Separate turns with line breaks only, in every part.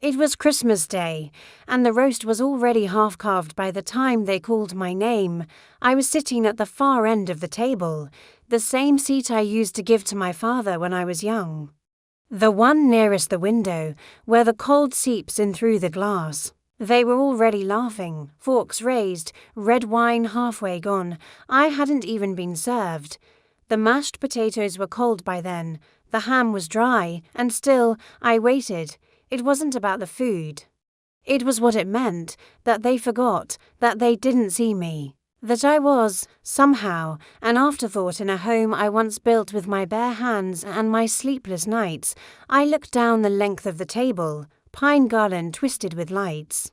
It was Christmas Day, and the roast was already half-carved by the time they called my name. I was sitting at the far end of the table, the same seat I used to give to my father when I was young. The one nearest the window, where the cold seeps in through the glass. They were already laughing, forks raised, red wine halfway gone. I hadn't even been served. The mashed potatoes were cold by then, the ham was dry, and still, I waited. It wasn't about the food. It was what it meant, that they forgot, that they didn't see me. That I was, somehow, an afterthought in a home I once built with my bare hands and my sleepless nights. I looked down the length of the table, pine garland twisted with lights.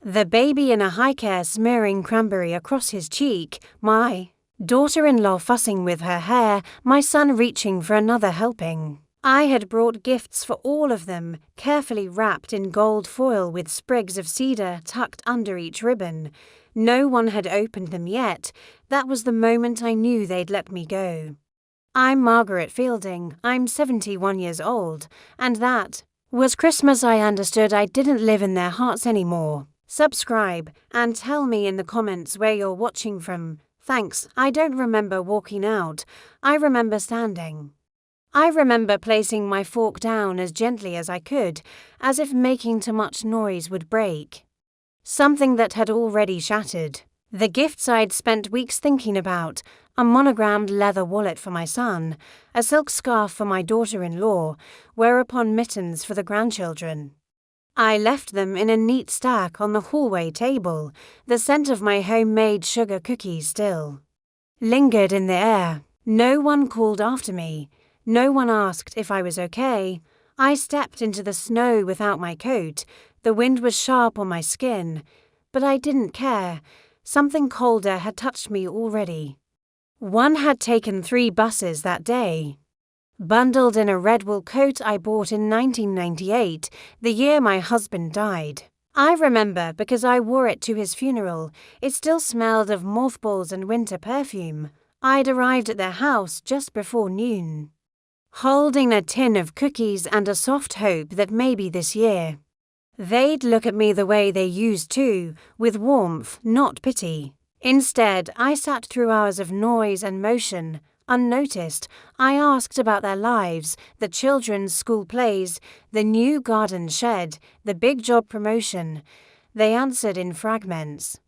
The baby in a high chair smearing cranberry across his cheek, my daughter-in-law fussing with her hair, my son reaching for another helping. I had brought gifts for all of them, carefully wrapped in gold foil with sprigs of cedar tucked under each ribbon. No one had opened them yet. That was the moment I knew they'd let me go. I'm Margaret Fielding, I'm 71 years old, and that was Christmas. I understood I didn't live in their hearts anymore. Subscribe, and tell me in the comments where you're watching from. Thanks. I don't remember walking out. I remember standing. I remember placing my fork down as gently as I could, as if making too much noise would break something that had already shattered. The gifts I'd spent weeks thinking about, a monogrammed leather wallet for my son, a silk scarf for my daughter-in-law, whereupon mittens for the grandchildren. I left them in a neat stack on the hallway table, the scent of my homemade sugar cookies still lingered in the air. No one called after me. No one asked if I was okay. I stepped into the snow without my coat. The wind was sharp on my skin, but I didn't care. Something colder had touched me already. One had taken 3 buses that day. Bundled in a red wool coat I bought in 1998, the year my husband died. I remember because I wore it to his funeral. It still smelled of mothballs and winter perfume. I'd arrived at their house just before noon, holding a tin of cookies and a soft hope that maybe this year they'd look at me the way they used to, with warmth, not pity. Instead, I sat through hours of noise and motion, unnoticed. I asked about their lives, the children's school plays, the new garden shed, the big job promotion. They answered in fragments.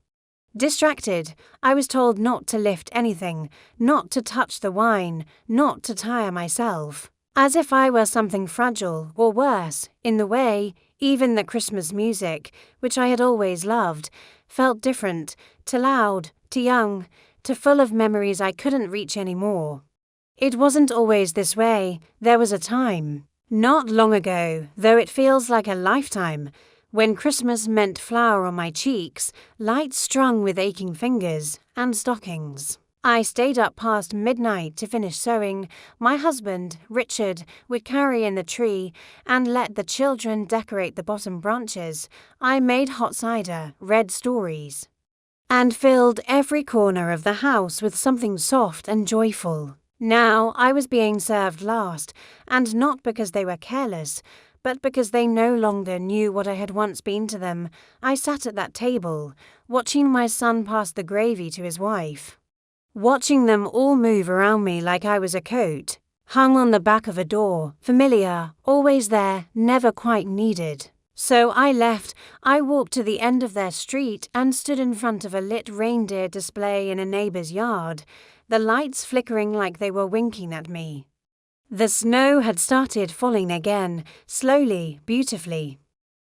Distracted, I was told not to lift anything, not to touch the wine, not to tire myself. As if I were something fragile, or worse, in the way. Even the Christmas music, which I had always loved, felt different, too loud, too young, too full of memories I couldn't reach anymore. It wasn't always this way. There was a time, not long ago, though it feels like a lifetime, when Christmas meant flour on my cheeks, lights strung with aching fingers, and stockings. I stayed up past midnight to finish sewing. My husband, Richard, would carry in the tree and let the children decorate the bottom branches. I made hot cider, read stories, and filled every corner of the house with something soft and joyful. Now I was being served last, and not because they were careless, but because they no longer knew what I had once been to them. I sat at that table, watching my son pass the gravy to his wife. Watching them all move around me like I was a coat, hung on the back of a door, familiar, always there, never quite needed. So I left. I walked to the end of their street and stood in front of a lit reindeer display in a neighbor's yard, the lights flickering like they were winking at me. The snow had started falling again, slowly, beautifully,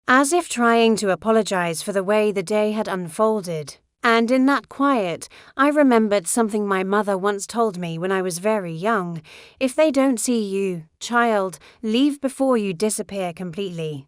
as if trying to apologize for the way the day had unfolded. And in that quiet, I remembered something my mother once told me when I was very young. If they don't see you, child, leave before you disappear completely.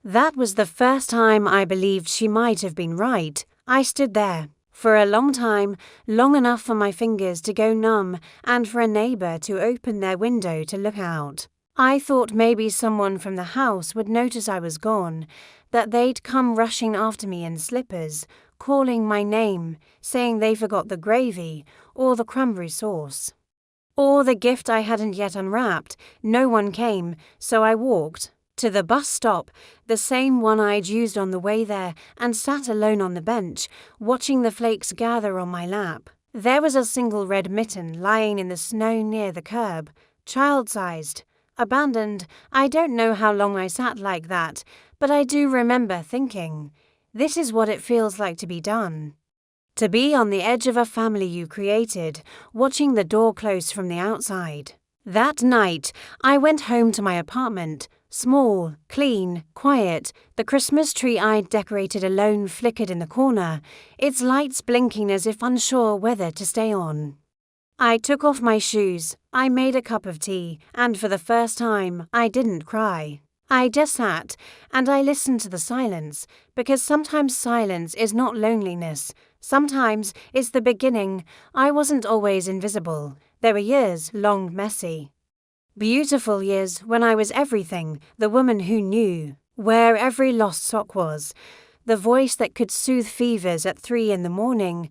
That was the first time I believed she might have been right. I stood there for a long time, long enough for my fingers to go numb and for a neighbor to open their window to look out. I thought maybe someone from the house would notice I was gone, that they'd come rushing after me in slippers, calling my name, saying they forgot the gravy, or the cranberry sauce, or the gift I hadn't yet unwrapped. No one came, so I walked To the bus stop, the same one I'd used on the way there, and sat alone on the bench, watching the flakes gather on my lap. There was a single red mitten lying in the snow near the curb, child-sized, abandoned. I don't know how long I sat like that, but I do remember thinking, this is what it feels like to be done. To be on the edge of a family you created, watching the door close from the outside. That night, I went home to my apartment, small, clean, quiet. The Christmas tree I'd decorated alone flickered in the corner, its lights blinking as if unsure whether to stay on. I took off my shoes, I made a cup of tea, and for the first time, I didn't cry. I just sat, and I listened to the silence, because sometimes silence is not loneliness. Sometimes it's the beginning. I wasn't always invisible. There were years, long, messy. Beautiful years when I was everything, the woman who knew where every lost sock was, the voice that could soothe fevers at 3 a.m,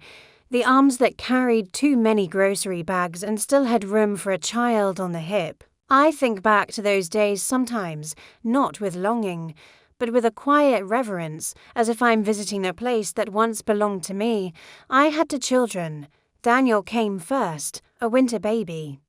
the arms that carried too many grocery bags and still had room for a child on the hip. I think back to those days sometimes, not with longing, but with a quiet reverence, as if I'm visiting a place that once belonged to me. I had 2 children. Daniel came first, a winter baby.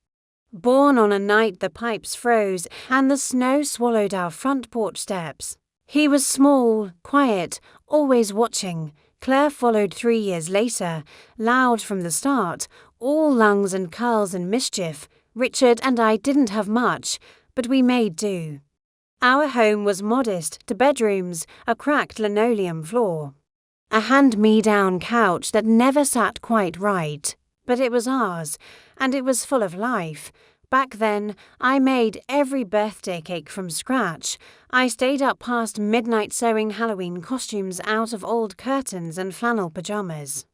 Born on a night the pipes froze and the snow swallowed our front porch steps. He was small, quiet, always watching. Claire followed 3 years later, loud from the start, all lungs and curls and mischief. Richard and I didn't have much, but we made do. Our home was modest, 2 bedrooms, a cracked linoleum floor. A hand-me-down couch that never sat quite right, but it was ours, and it was full of life. Back then, I made every birthday cake from scratch. I stayed up past midnight sewing Halloween costumes out of old curtains and flannel pajamas.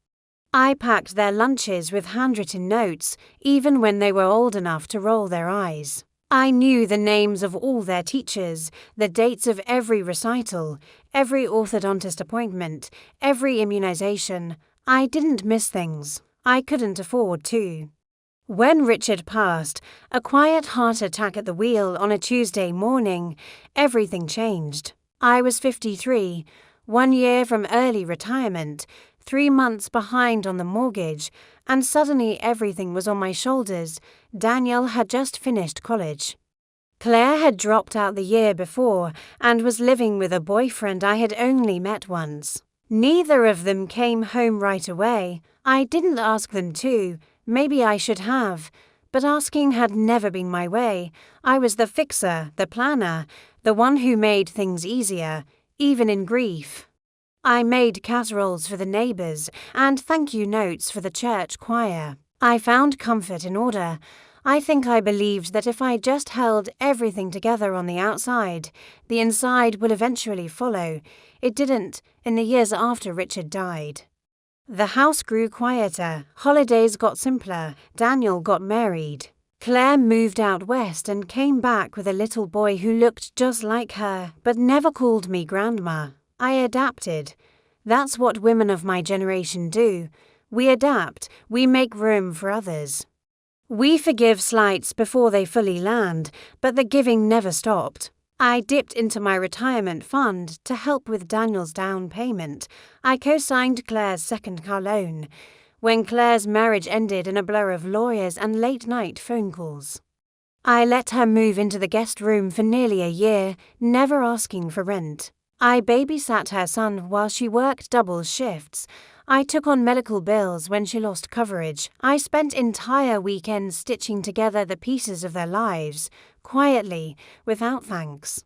I packed their lunches with handwritten notes, even when they were old enough to roll their eyes. I knew the names of all their teachers, the dates of every recital, every orthodontist appointment, every immunization. I didn't miss things. I couldn't afford to. When Richard passed, a quiet heart attack at the wheel on a Tuesday morning, everything changed. I was 53, 1 year from early retirement, 3 months behind on the mortgage, and suddenly everything was on my shoulders. Daniel had just finished college. Claire had dropped out the year before and was living with a boyfriend I had only met once. Neither of them came home right away. I didn't ask them to. Maybe I should have, but asking had never been my way. I was the fixer, the planner, the one who made things easier, even in grief. I made casseroles for the neighbors and thank you notes for the church choir. I found comfort in order. I think I believed that if I just held everything together on the outside, the inside would eventually follow. It didn't in the years after Richard died. The house grew quieter, holidays got simpler, Daniel got married. Claire moved out west and came back with a little boy who looked just like her, but never called me grandma. I adapted. That's what women of my generation do. We adapt, we make room for others. We forgive slights before they fully land, but the giving never stopped. I dipped into my retirement fund to help with Daniel's down payment. I co-signed Claire's second car loan. When Claire's marriage ended in a blur of lawyers and late-night phone calls, I let her move into the guest room for nearly a year, never asking for rent. I babysat her son while she worked double shifts. I took on medical bills when she lost coverage. I spent entire weekends stitching together the pieces of their lives, quietly, without thanks.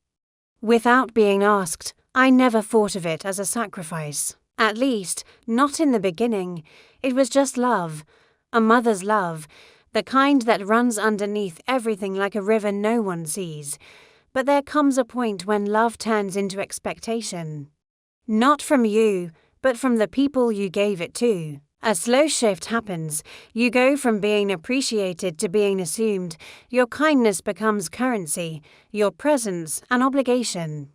Without being asked, I never thought of it as a sacrifice. At least, not in the beginning. It was just love, a mother's love, the kind that runs underneath everything like a river no one sees. But there comes a point when love turns into expectation. Not from you, but from the people you gave it to. A slow shift happens. You go from being appreciated to being assumed. Your kindness becomes currency, your presence an obligation.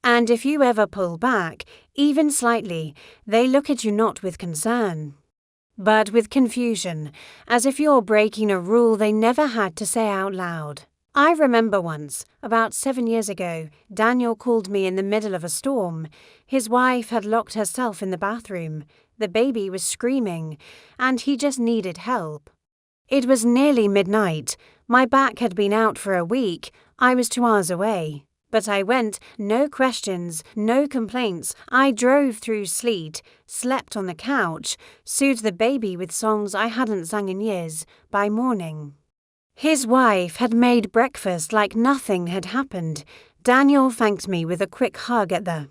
And if you ever pull back, even slightly, they look at you not with concern, but with confusion, as if you're breaking a rule they never had to say out loud. I remember once, about 7 years ago, Daniel called me in the middle of a storm. His wife had locked herself in the bathroom. The baby was screaming, and he just needed help. It was nearly midnight. My back had been out for a week. I was 2 hours away. But I went, no questions, no complaints. I drove through sleet, slept on the couch, soothed the baby with songs I hadn't sung in years. By morning, his wife had made breakfast like nothing had happened. Daniel thanked me with a quick hug at the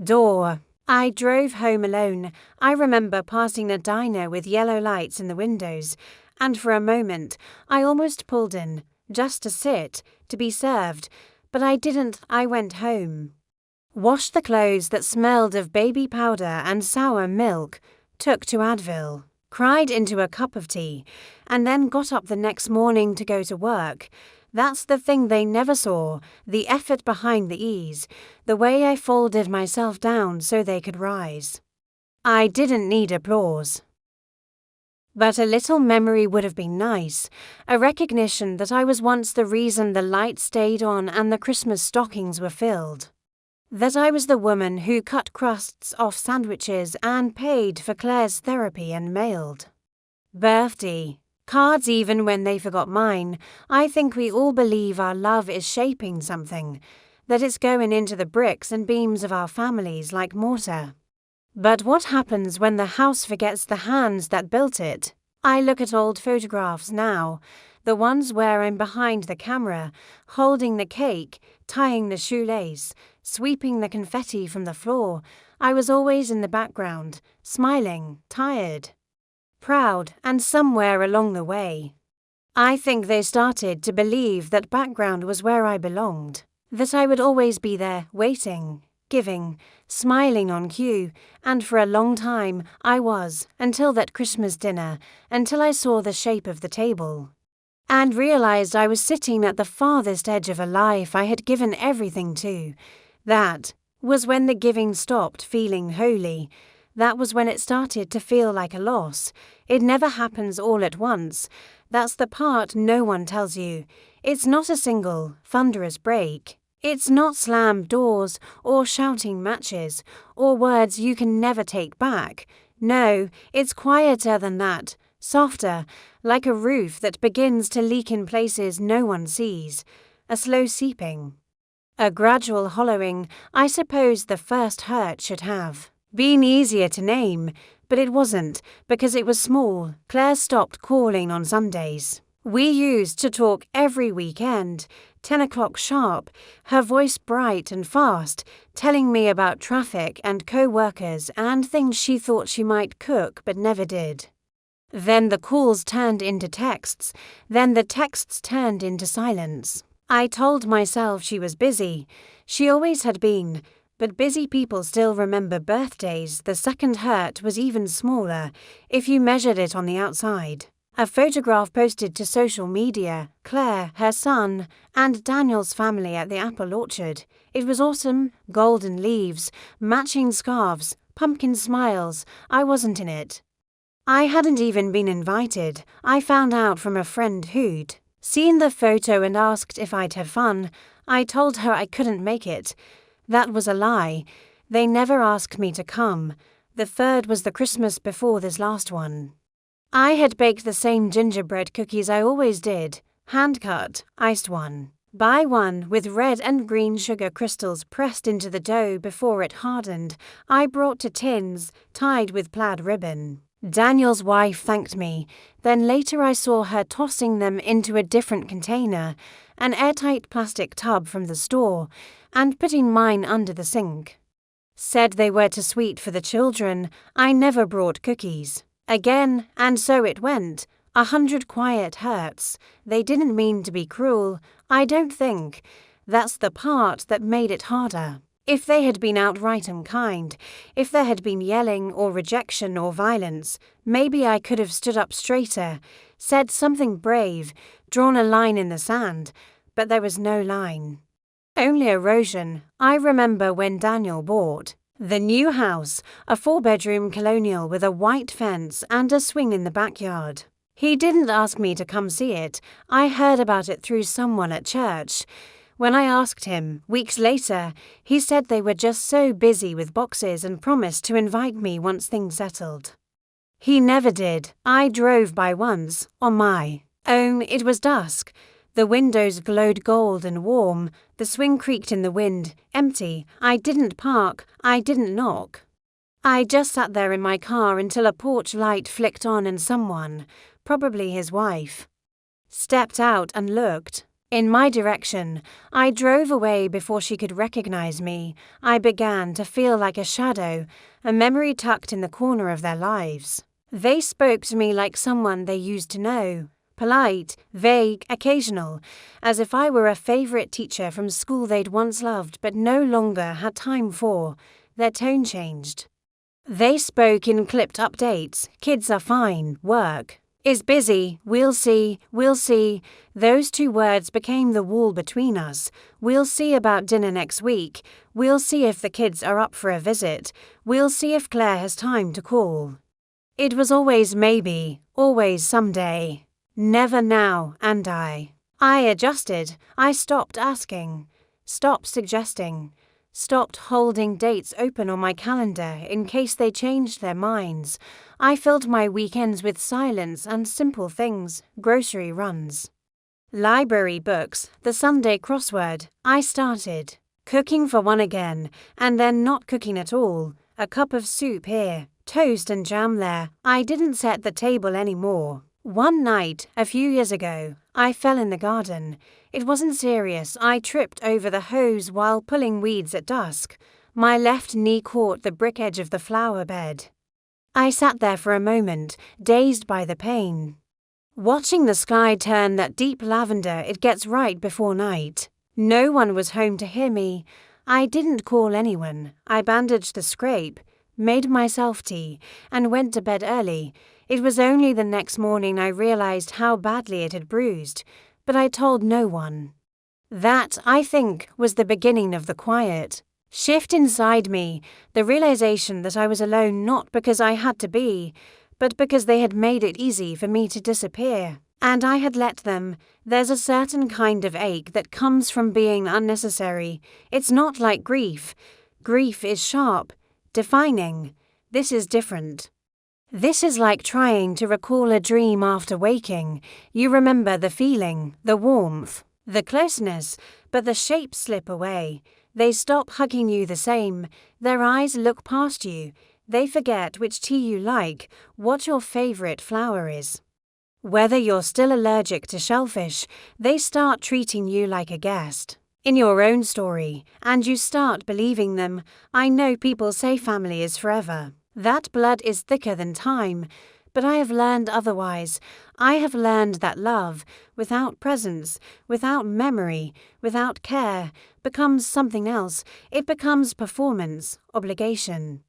door. I drove home alone. I remember passing a diner with yellow lights in the windows, and for a moment I almost pulled in, just to sit, to be served, but I didn't. I went home, washed the clothes that smelled of baby powder and sour milk, took to Advil, cried into a cup of tea, and then got up the next morning to go to work. That's the thing they never saw, the effort behind the ease, the way I folded myself down so they could rise. I didn't need applause. But a little memory would have been nice, a recognition that I was once the reason the lights stayed on and the Christmas stockings were filled. That I was the woman who cut crusts off sandwiches and paid for Claire's therapy and mailed birthday cards even when they forgot mine. I think we all believe our love is shaping something, that it's going into the bricks and beams of our families like mortar. But what happens when the house forgets the hands that built it? I look at old photographs now, the ones where I'm behind the camera, holding the cake, tying the shoelace, sweeping the confetti from the floor. I was always in the background, smiling, tired, proud, and somewhere along the way, I think they started to believe that background was where I belonged, that I would always be there, waiting, giving, smiling on cue, and for a long time I was, until that Christmas dinner, until I saw the shape of the table, and realized I was sitting at the farthest edge of a life I had given everything to. That was when the giving stopped feeling holy. That was when it started to feel like a loss. It never happens all at once. That's the part no one tells you. It's not a single, thunderous break. It's not slammed doors or shouting matches or words you can never take back. No, it's quieter than that, softer, like a roof that begins to leak in places no one sees. A slow seeping. A gradual hollowing. I suppose the first hurt should have been easier to name, but it wasn't, because it was small. Claire stopped calling on Sundays. We used to talk every weekend, 10 o'clock sharp, her voice bright and fast, telling me about traffic and co-workers and things she thought she might cook but never did. Then the calls turned into texts, then the texts turned into silence. I told myself she was busy. She always had been. But busy people still remember birthdays. The second hurt was even smaller, if you measured it on the outside. A photograph posted to social media, Claire, her son, and Daniel's family at the apple orchard. It was awesome, golden leaves, matching scarves, pumpkin smiles. I wasn't in it. I hadn't even been invited. I found out from a friend who'd seen the photo and asked if I'd have fun. I told her I couldn't make it. That was a lie. They never asked me to come. The third was the Christmas before this last one. I had baked the same gingerbread cookies I always did, hand-cut, iced one by one with red and green sugar crystals pressed into the dough before it hardened. I brought to tins, tied with plaid ribbon. Daniel's wife thanked me. Then later I saw her tossing them into a different container, an airtight plastic tub from the store, and putting mine under the sink. Said they were too sweet for the children. I never brought cookies. Again, and so it went. 100 quiet hurts. They didn't mean to be cruel, I don't think. That's the part that made it harder. If they had been outright unkind, if there had been yelling or rejection or violence, maybe I could have stood up straighter, said something brave, drawn a line in the sand, but there was no line. Only erosion. I remember when Daniel bought the new house, a 4-bedroom colonial with a white fence and a swing in the backyard. He didn't ask me to come see it. I heard about it through someone at church. When I asked him, weeks later, he said they were just so busy with boxes and promised to invite me once things settled. He never did. I drove by once, on my own. It was dusk. The windows glowed gold and warm. The swing creaked in the wind, empty. I didn't park. I didn't knock. I just sat there in my car until a porch light flicked on and someone, probably his wife, stepped out and looked in my direction. I drove away before she could recognize me. I began to feel like a shadow, a memory tucked in the corner of their lives. They spoke to me like someone they used to know, polite, vague, occasional, as if I were a favorite teacher from school they'd once loved but no longer had time for. Their tone changed. They spoke in clipped updates. Kids are fine. Work is busy. We'll see. We'll see. Those two words became the wall between us. We'll see about dinner next week. We'll see if the kids are up for a visit. We'll see if Claire has time to call. It was always maybe, always someday. Never now, and I adjusted. I stopped asking, stopped suggesting, stopped holding dates open on my calendar in case they changed their minds. I filled my weekends with silence and simple things, grocery runs, library books, the Sunday crossword. I started cooking for one again, and then not cooking at all. A cup of soup here, toast and jam there. I didn't set the table anymore. One night, a few years ago, I fell in the garden. It wasn't serious. I tripped over the hose while pulling weeds at dusk. My left knee caught the brick edge of the flower bed. I sat there for a moment, dazed by the pain, watching the sky turn that deep lavender it gets right before night. No one was home to hear me. I didn't call anyone. I bandaged the scrape, made myself tea, and went to bed early. It was only the next morning I realized how badly it had bruised, but I told no one. That, I think, was the beginning of the quiet shift inside me, the realization that I was alone not because I had to be, but because they had made it easy for me to disappear, and I had let them. There's a certain kind of ache that comes from being unnecessary. It's not like grief. Grief is sharp, defining. This is different. This is like trying to recall a dream after waking. You remember the feeling, the warmth, the closeness, but the shapes slip away. They stop hugging you the same. Their eyes look past you. They forget which tea you like, what your favorite flower is, whether you're still allergic to shellfish. They start treating you like a guest in your own story, and you start believing them. I know people say family is forever. That blood is thicker than time, but I have learned otherwise. I have learned that love, without presence, without memory, without care, becomes something else. It becomes performance, obligation,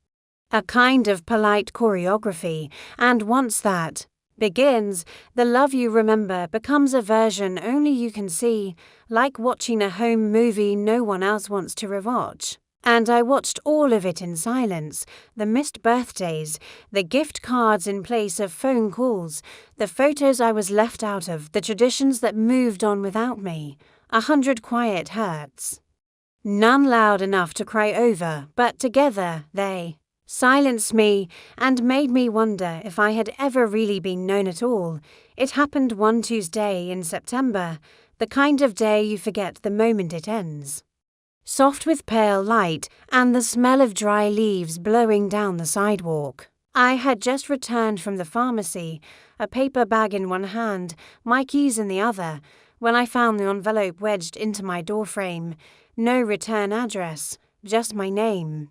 a kind of polite choreography, and once that begins, the love you remember becomes a version only you can see, like watching a home movie no one else wants to rewatch. And I watched all of it in silence, the missed birthdays, the gift cards in place of phone calls, the photos I was left out of, the traditions that moved on without me. 100 quiet hurts. None loud enough to cry over, but together they silenced me and made me wonder if I had ever really been known at all. It happened one Tuesday in September, the kind of day you forget the moment it ends. Soft with pale light and the smell of dry leaves blowing down the sidewalk. I had just returned from the pharmacy, a paper bag in one hand, my keys in the other, when I found the envelope wedged into my doorframe. No return address, just my name,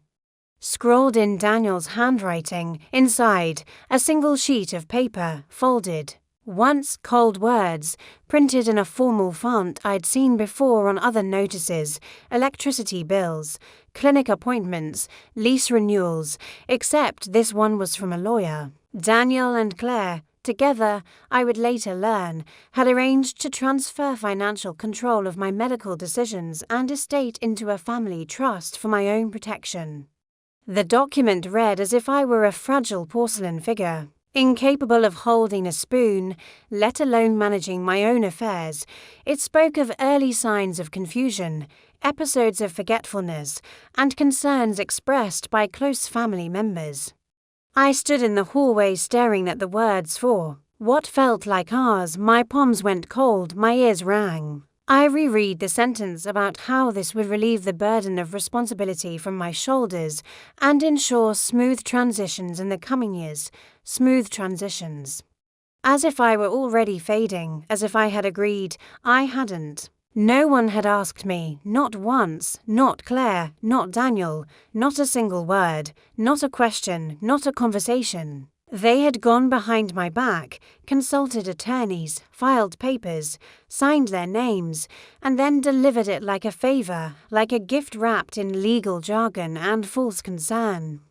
scrawled in Daniel's handwriting. Inside, a single sheet of paper, folded. Once cold words, printed in a formal font I'd seen before on other notices, electricity bills, clinic appointments, lease renewals, except this one was from a lawyer. Daniel and Claire, together, I would later learn, had arranged to transfer financial control of my medical decisions and estate into a family trust for my own protection. The document read as if I were a fragile porcelain figure. Incapable of holding a spoon, let alone managing my own affairs, it spoke of early signs of confusion, episodes of forgetfulness, and concerns expressed by close family members. I stood in the hallway staring at the words for what felt like hours. My palms went cold, my ears rang. I reread the sentence about how this would relieve the burden of responsibility from my shoulders and ensure smooth transitions in the coming years. Smooth transitions. As if I were already fading, as if I had agreed. I hadn't. No one had asked me, not once, not Claire, not Daniel, not a single word, not a question, not a conversation. They had gone behind my back, consulted attorneys, filed papers, signed their names, and then delivered it like a favor, like a gift wrapped in legal jargon and false concern.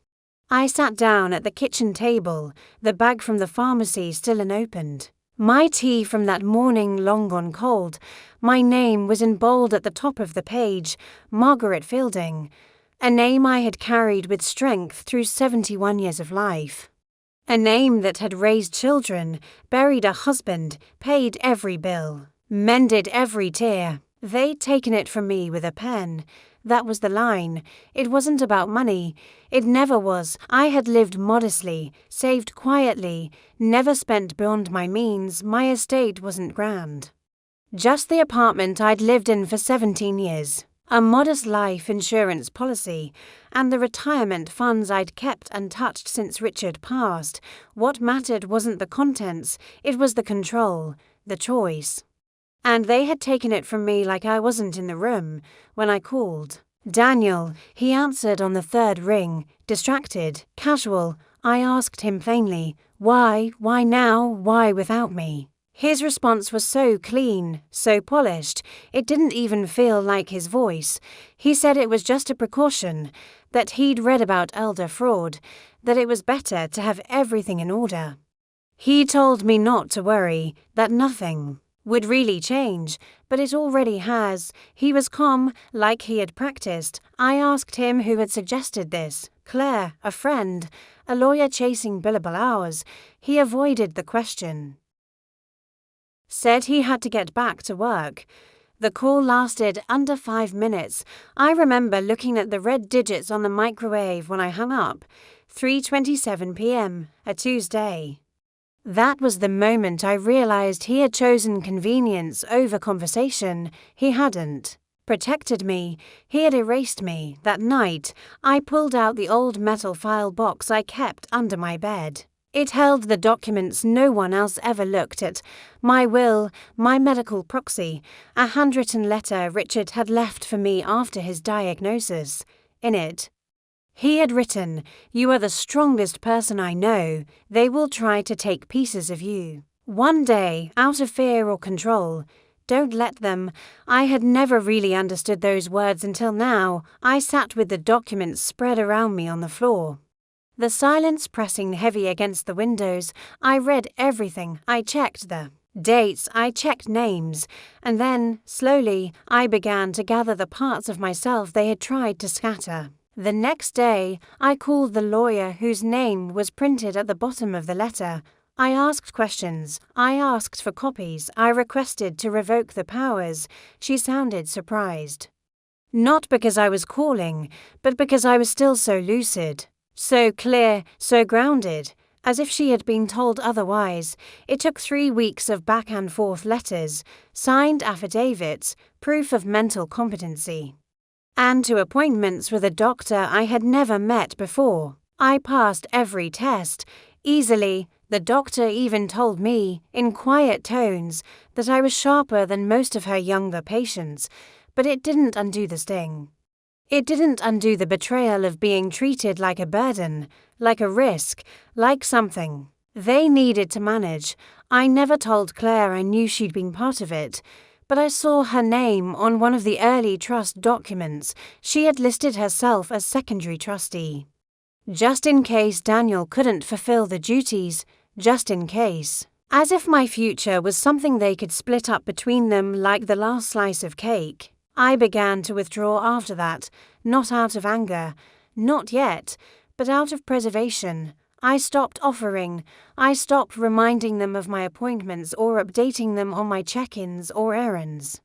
I sat down at the kitchen table, the bag from the pharmacy still unopened. My tea from that morning long gone cold. My name was in bold at the top of the page, Margaret Fielding, a name I had carried with strength through 71 years of life. A name that had raised children, buried a husband, paid every bill, mended every tear. They'd taken it from me with a pen. That was the line. It wasn't about money. It never was. I had lived modestly, saved quietly, never spent beyond my means. My estate wasn't grand. Just the apartment I'd lived in for 17 years. A modest life insurance policy, and the retirement funds I'd kept untouched since Richard passed. What mattered wasn't the contents, it was the control, the choice. And they had taken it from me like I wasn't in the room when I called. Daniel, he answered on the third ring, distracted, casual. I asked him plainly, why now, why without me? His response was so clean, so polished, it didn't even feel like his voice. He said it was just a precaution, that he'd read about elder fraud, that it was better to have everything in order. He told me not to worry, that nothing would really change, but it already has. He was calm, like he had practiced. I asked him who had suggested this. Claire, a friend, a lawyer chasing billable hours. He avoided the question. Said he had to get back to work. The call lasted under 5 minutes. I remember looking at the red digits on the microwave when I hung up. 3:27 p.m., a Tuesday. That was the moment I realized he had chosen convenience over conversation. He hadn't protected me. He had erased me. That night, I pulled out the old metal file box I kept under my bed. It held the documents no one else ever looked at. My will, my medical proxy, a handwritten letter Richard had left for me after his diagnosis. In it, he had written, "You are the strongest person I know. They will try to take pieces of you. One day, out of fear or control. Don't let them." I had never really understood those words until now. I sat with the documents spread around me on the floor. The silence pressing heavy against the windows. I read everything. I checked the dates. I checked names. And then, slowly, I began to gather the parts of myself they had tried to scatter. The next day, I called the lawyer whose name was printed at the bottom of the letter. I asked questions. I asked for copies. I requested to revoke the powers. She sounded surprised. Not because I was calling, but because I was still so lucid. So clear, so grounded, as if she had been told otherwise. It took 3 weeks of back and forth letters, signed affidavits, proof of mental competency, and to appointments with a doctor I had never met before. I passed every test, easily. The doctor even told me, in quiet tones, that I was sharper than most of her younger patients, but it didn't undo the sting. It didn't undo the betrayal of being treated like a burden, like a risk, like something they needed to manage. I never told Claire I knew she'd been part of it, but I saw her name on one of the early trust documents. She had listed herself as secondary trustee. Just in case Daniel couldn't fulfill the duties, just in case. As if my future was something they could split up between them like the last slice of cake. I began to withdraw after that, not out of anger, not yet, but out of preservation. I stopped offering. I stopped reminding them of my appointments or updating them on my check-ins or errands.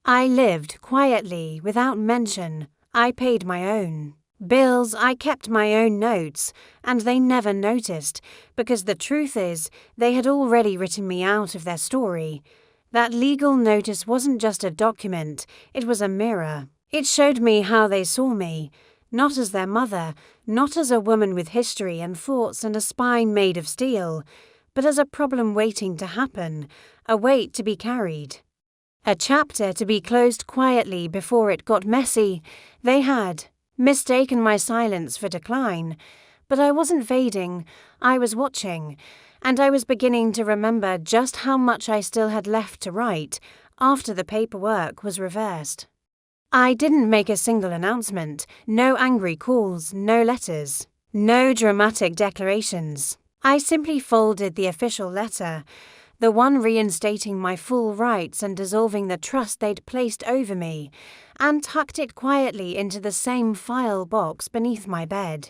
I lived quietly, without mention. I paid my own bills, I kept my own notes, and they never noticed, because the truth is, they had already written me out of their story. That legal notice wasn't just a document, it was a mirror. It showed me how they saw me, not as their mother, not as a woman with history and thoughts and a spine made of steel, but as a problem waiting to happen, a weight to be carried. A chapter to be closed quietly before it got messy. They had mistaken my silence for decline, but I wasn't fading, I was watching, and I was beginning to remember just how much I still had left to write after the paperwork was reversed. I didn't make a single announcement, no angry calls, no letters, no dramatic declarations. I simply folded the official letter, the one reinstating my full rights and dissolving the trust they'd placed over me, and tucked it quietly into the same file box beneath my bed.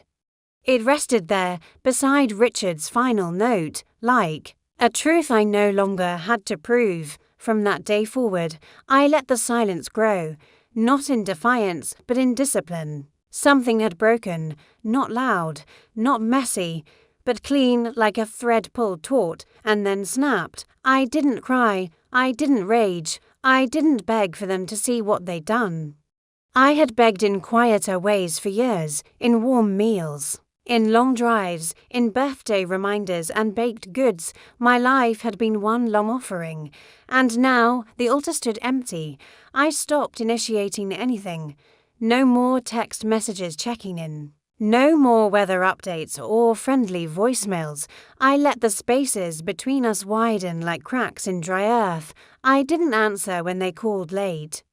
It rested there, beside Richard's final note, like a truth I no longer had to prove. From that day forward, I let the silence grow, not in defiance, but in discipline. Something had broken, not loud, not messy, but clean like a thread pulled taut, and then snapped. I didn't cry, I didn't rage, I didn't beg for them to see what they'd done. I had begged in quieter ways for years, in warm meals, in long drives, in birthday reminders and baked goods. My life had been one long offering, and now the altar stood empty. I stopped initiating anything. No more text messages checking in. No more weather updates or friendly voicemails. I let the spaces between us widen like cracks in dry earth. I didn't answer when they called late.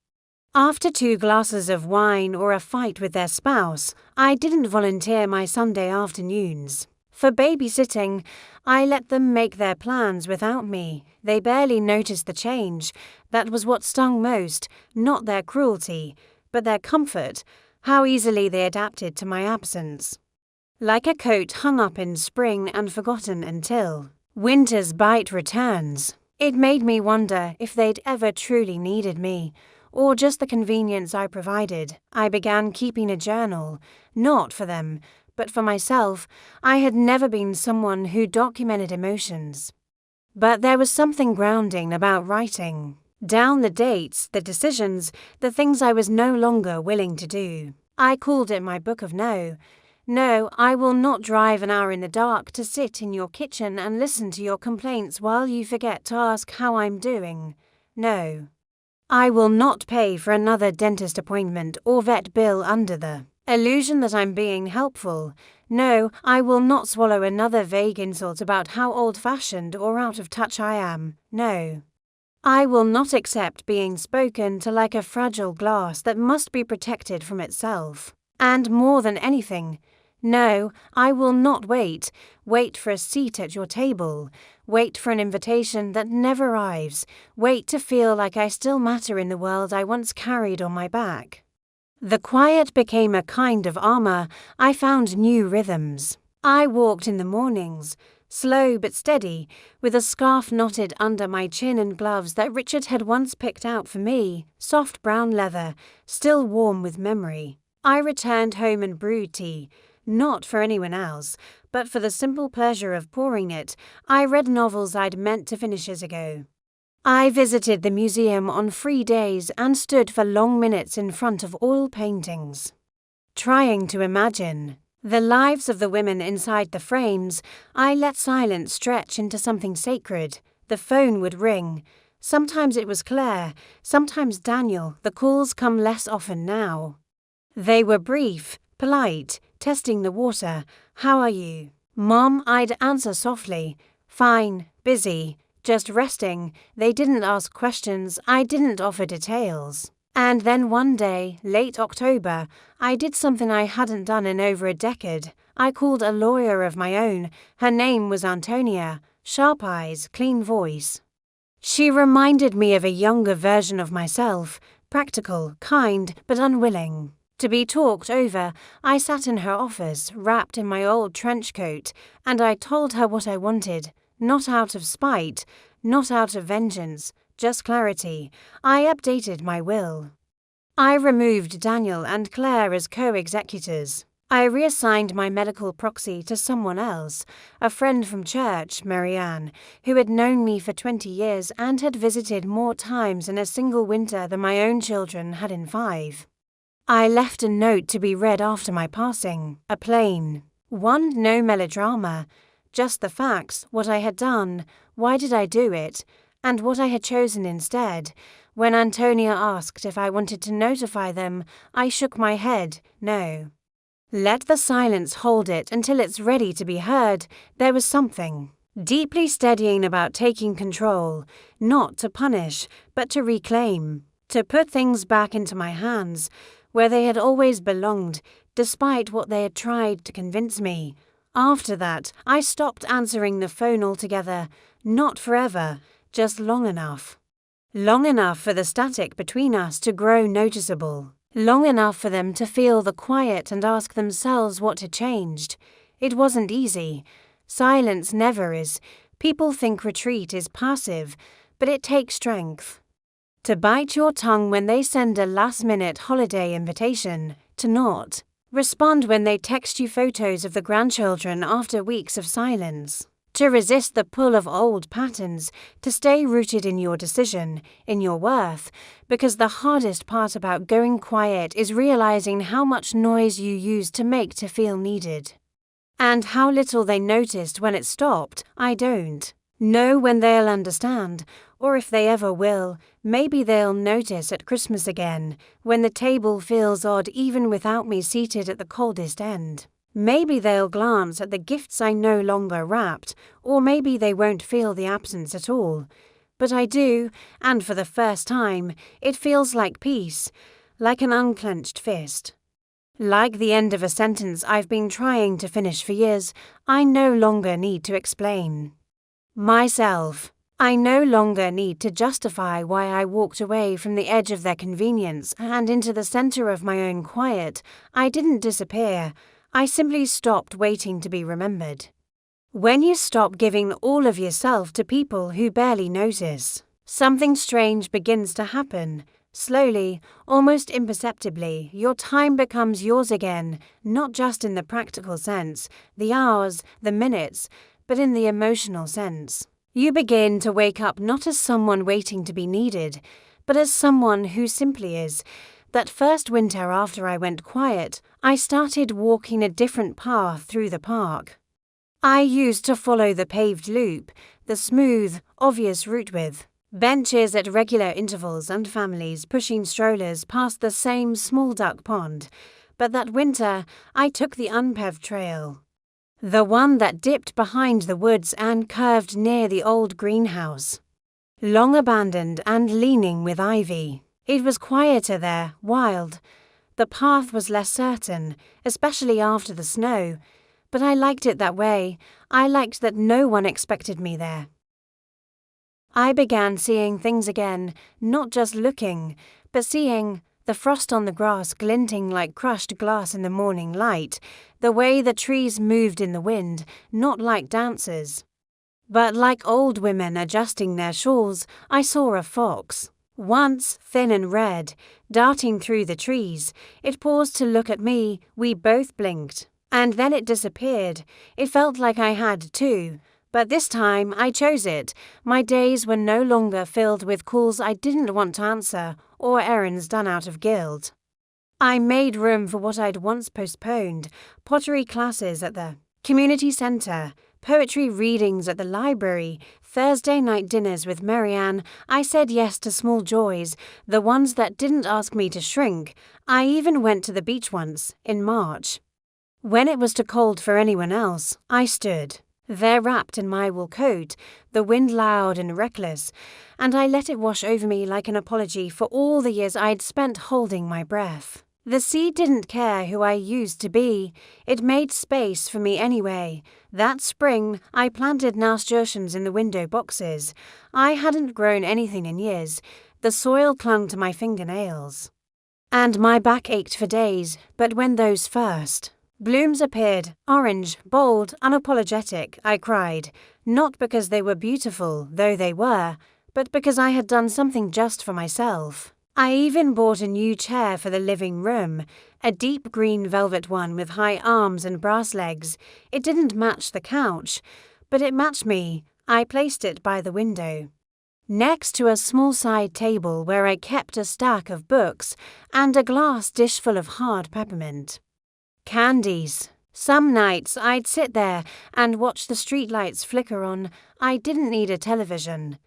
After 2 glasses of wine or a fight with their spouse, I didn't volunteer my Sunday afternoons. For babysitting, I let them make their plans without me. They barely noticed the change. That was what stung most, not their cruelty, but their comfort. How easily they adapted to my absence. Like a coat hung up in spring and forgotten until winter's bite returns. It made me wonder if they'd ever truly needed me, or just the convenience I provided. I began keeping a journal, not for them, but for myself. I had never been someone who documented emotions. But there was something grounding about writing down the dates, the decisions, the things I was no longer willing to do. I called it my book of no. No, I will not drive an hour in the dark to sit in your kitchen and listen to your complaints while you forget to ask how I'm doing. No. I will not pay for another dentist appointment or vet bill under the illusion that I'm being helpful. No, I will not swallow another vague insult about how old-fashioned or out of touch I am. No. I will not accept being spoken to like a fragile glass that must be protected from itself. And more than anything, no, I will not wait for a seat at your table, wait for an invitation that never arrives, wait to feel like I still matter in the world I once carried on my back. The quiet became a kind of armor. I found new rhythms. I walked in the mornings, slow but steady, with a scarf knotted under my chin and gloves that Richard had once picked out for me, soft brown leather, still warm with memory. I returned home and brewed tea, not for anyone else, but for the simple pleasure of pouring it. I read novels I'd meant to finish years ago. I visited the museum on free days and stood for long minutes in front of oil paintings, trying to imagine the lives of the women inside the frames. I let silence stretch into something sacred. The phone would ring. Sometimes it was Claire, sometimes Daniel. The calls come less often now. They were brief, polite, testing the water. How are you? Mom, I'd answer softly. Fine, busy, just resting. They didn't ask questions. I didn't offer details. And then one day, late October, I did something I hadn't done in over a decade. I called a lawyer of my own. Her name was Antonia. Sharp eyes, clean voice. She reminded me of a younger version of myself, practical, kind, but unwilling. To be talked over, I sat in her office, wrapped in my old trench coat, and I told her what I wanted, not out of spite, not out of vengeance, just clarity. I updated my will. I removed Daniel and Claire as co-executors. I reassigned my medical proxy to someone else, a friend from church, Marianne, who had known me for 20 years and had visited more times in a single winter than my own children had in 5. I left a note to be read after my passing, a plain one, no melodrama, just the facts, what I had done, why did I do it, and what I had chosen instead. When Antonia asked if I wanted to notify them, I shook my head, no. Let the silence hold it until it's ready to be heard. There was something deeply steadying about taking control, not to punish, but to reclaim, to put things back into my hands, where they had always belonged, despite what they had tried to convince me. After that, I stopped answering the phone altogether, not forever, just long enough. Long enough for the static between us to grow noticeable. Long enough for them to feel the quiet and ask themselves what had changed. It wasn't easy. Silence never is. People think retreat is passive, but it takes strength. To bite your tongue when they send a last-minute holiday invitation, to not respond when they text you photos of the grandchildren after weeks of silence. To resist the pull of old patterns, to stay rooted in your decision, in your worth, because the hardest part about going quiet is realizing how much noise you used to make to feel needed. And how little they noticed when it stopped. I don't know when they'll understand, or if they ever will. Maybe they'll notice at Christmas again, when the table feels odd even without me seated at the coldest end. Maybe they'll glance at the gifts I no longer wrapped, or maybe they won't feel the absence at all. But I do, and for the first time, it feels like peace, like an unclenched fist. Like the end of a sentence I've been trying to finish for years, I no longer need to explain myself. I no longer need to justify why I walked away from the edge of their convenience and into the center of my own quiet. I didn't disappear. I simply stopped waiting to be remembered. When you stop giving all of yourself to people who barely notice, something strange begins to happen. Slowly, almost imperceptibly, your time becomes yours again, not just in the practical sense, the hours, the minutes, but in the emotional sense. You begin to wake up not as someone waiting to be needed, but as someone who simply is. That first winter after I went quiet, I started walking a different path through the park. I used to follow the paved loop, the smooth, obvious route with benches at regular intervals and families pushing strollers past the same small duck pond. But that winter, I took the unpaved trail. The one that dipped behind the woods and curved near the old greenhouse. Long abandoned and leaning with ivy. It was quieter there, wild. The path was less certain, especially after the snow, but I liked it that way. I liked that no one expected me there. I began seeing things again, not just looking, but seeing the frost on the grass glinting like crushed glass in the morning light, the way the trees moved in the wind, not like dancers, but like old women adjusting their shawls. I saw a fox. Once thin and red, darting through the trees. It paused to look at me. We both blinked, and then it disappeared. It felt like I had too, but this time I chose it. My days were no longer filled with calls I didn't want to answer or errands done out of guilt. I made room for what I'd once postponed: pottery classes at the community centre, poetry readings at the library, Thursday night dinners with Marianne. I said yes to small joys, the ones that didn't ask me to shrink. I even went to the beach once, in March. When it was too cold for anyone else, I stood there wrapped in my wool coat, the wind loud and reckless, and I let it wash over me like an apology for all the years I'd spent holding my breath. The sea didn't care who I used to be. It made space for me anyway. That spring, I planted nasturtiums in the window boxes. I hadn't grown anything in years. The soil clung to my fingernails. And my back ached for days, but when those first blooms appeared, orange, bold, unapologetic, I cried, not because they were beautiful, though they were, but because I had done something just for myself. I even bought a new chair for the living room, a deep green velvet one with high arms and brass legs. It didn't match the couch, but it matched me. I placed it by the window, next to a small side table where I kept a stack of books and a glass dish full of hard peppermint candies. Some nights I'd sit there and watch the streetlights flicker on. I didn't need a television.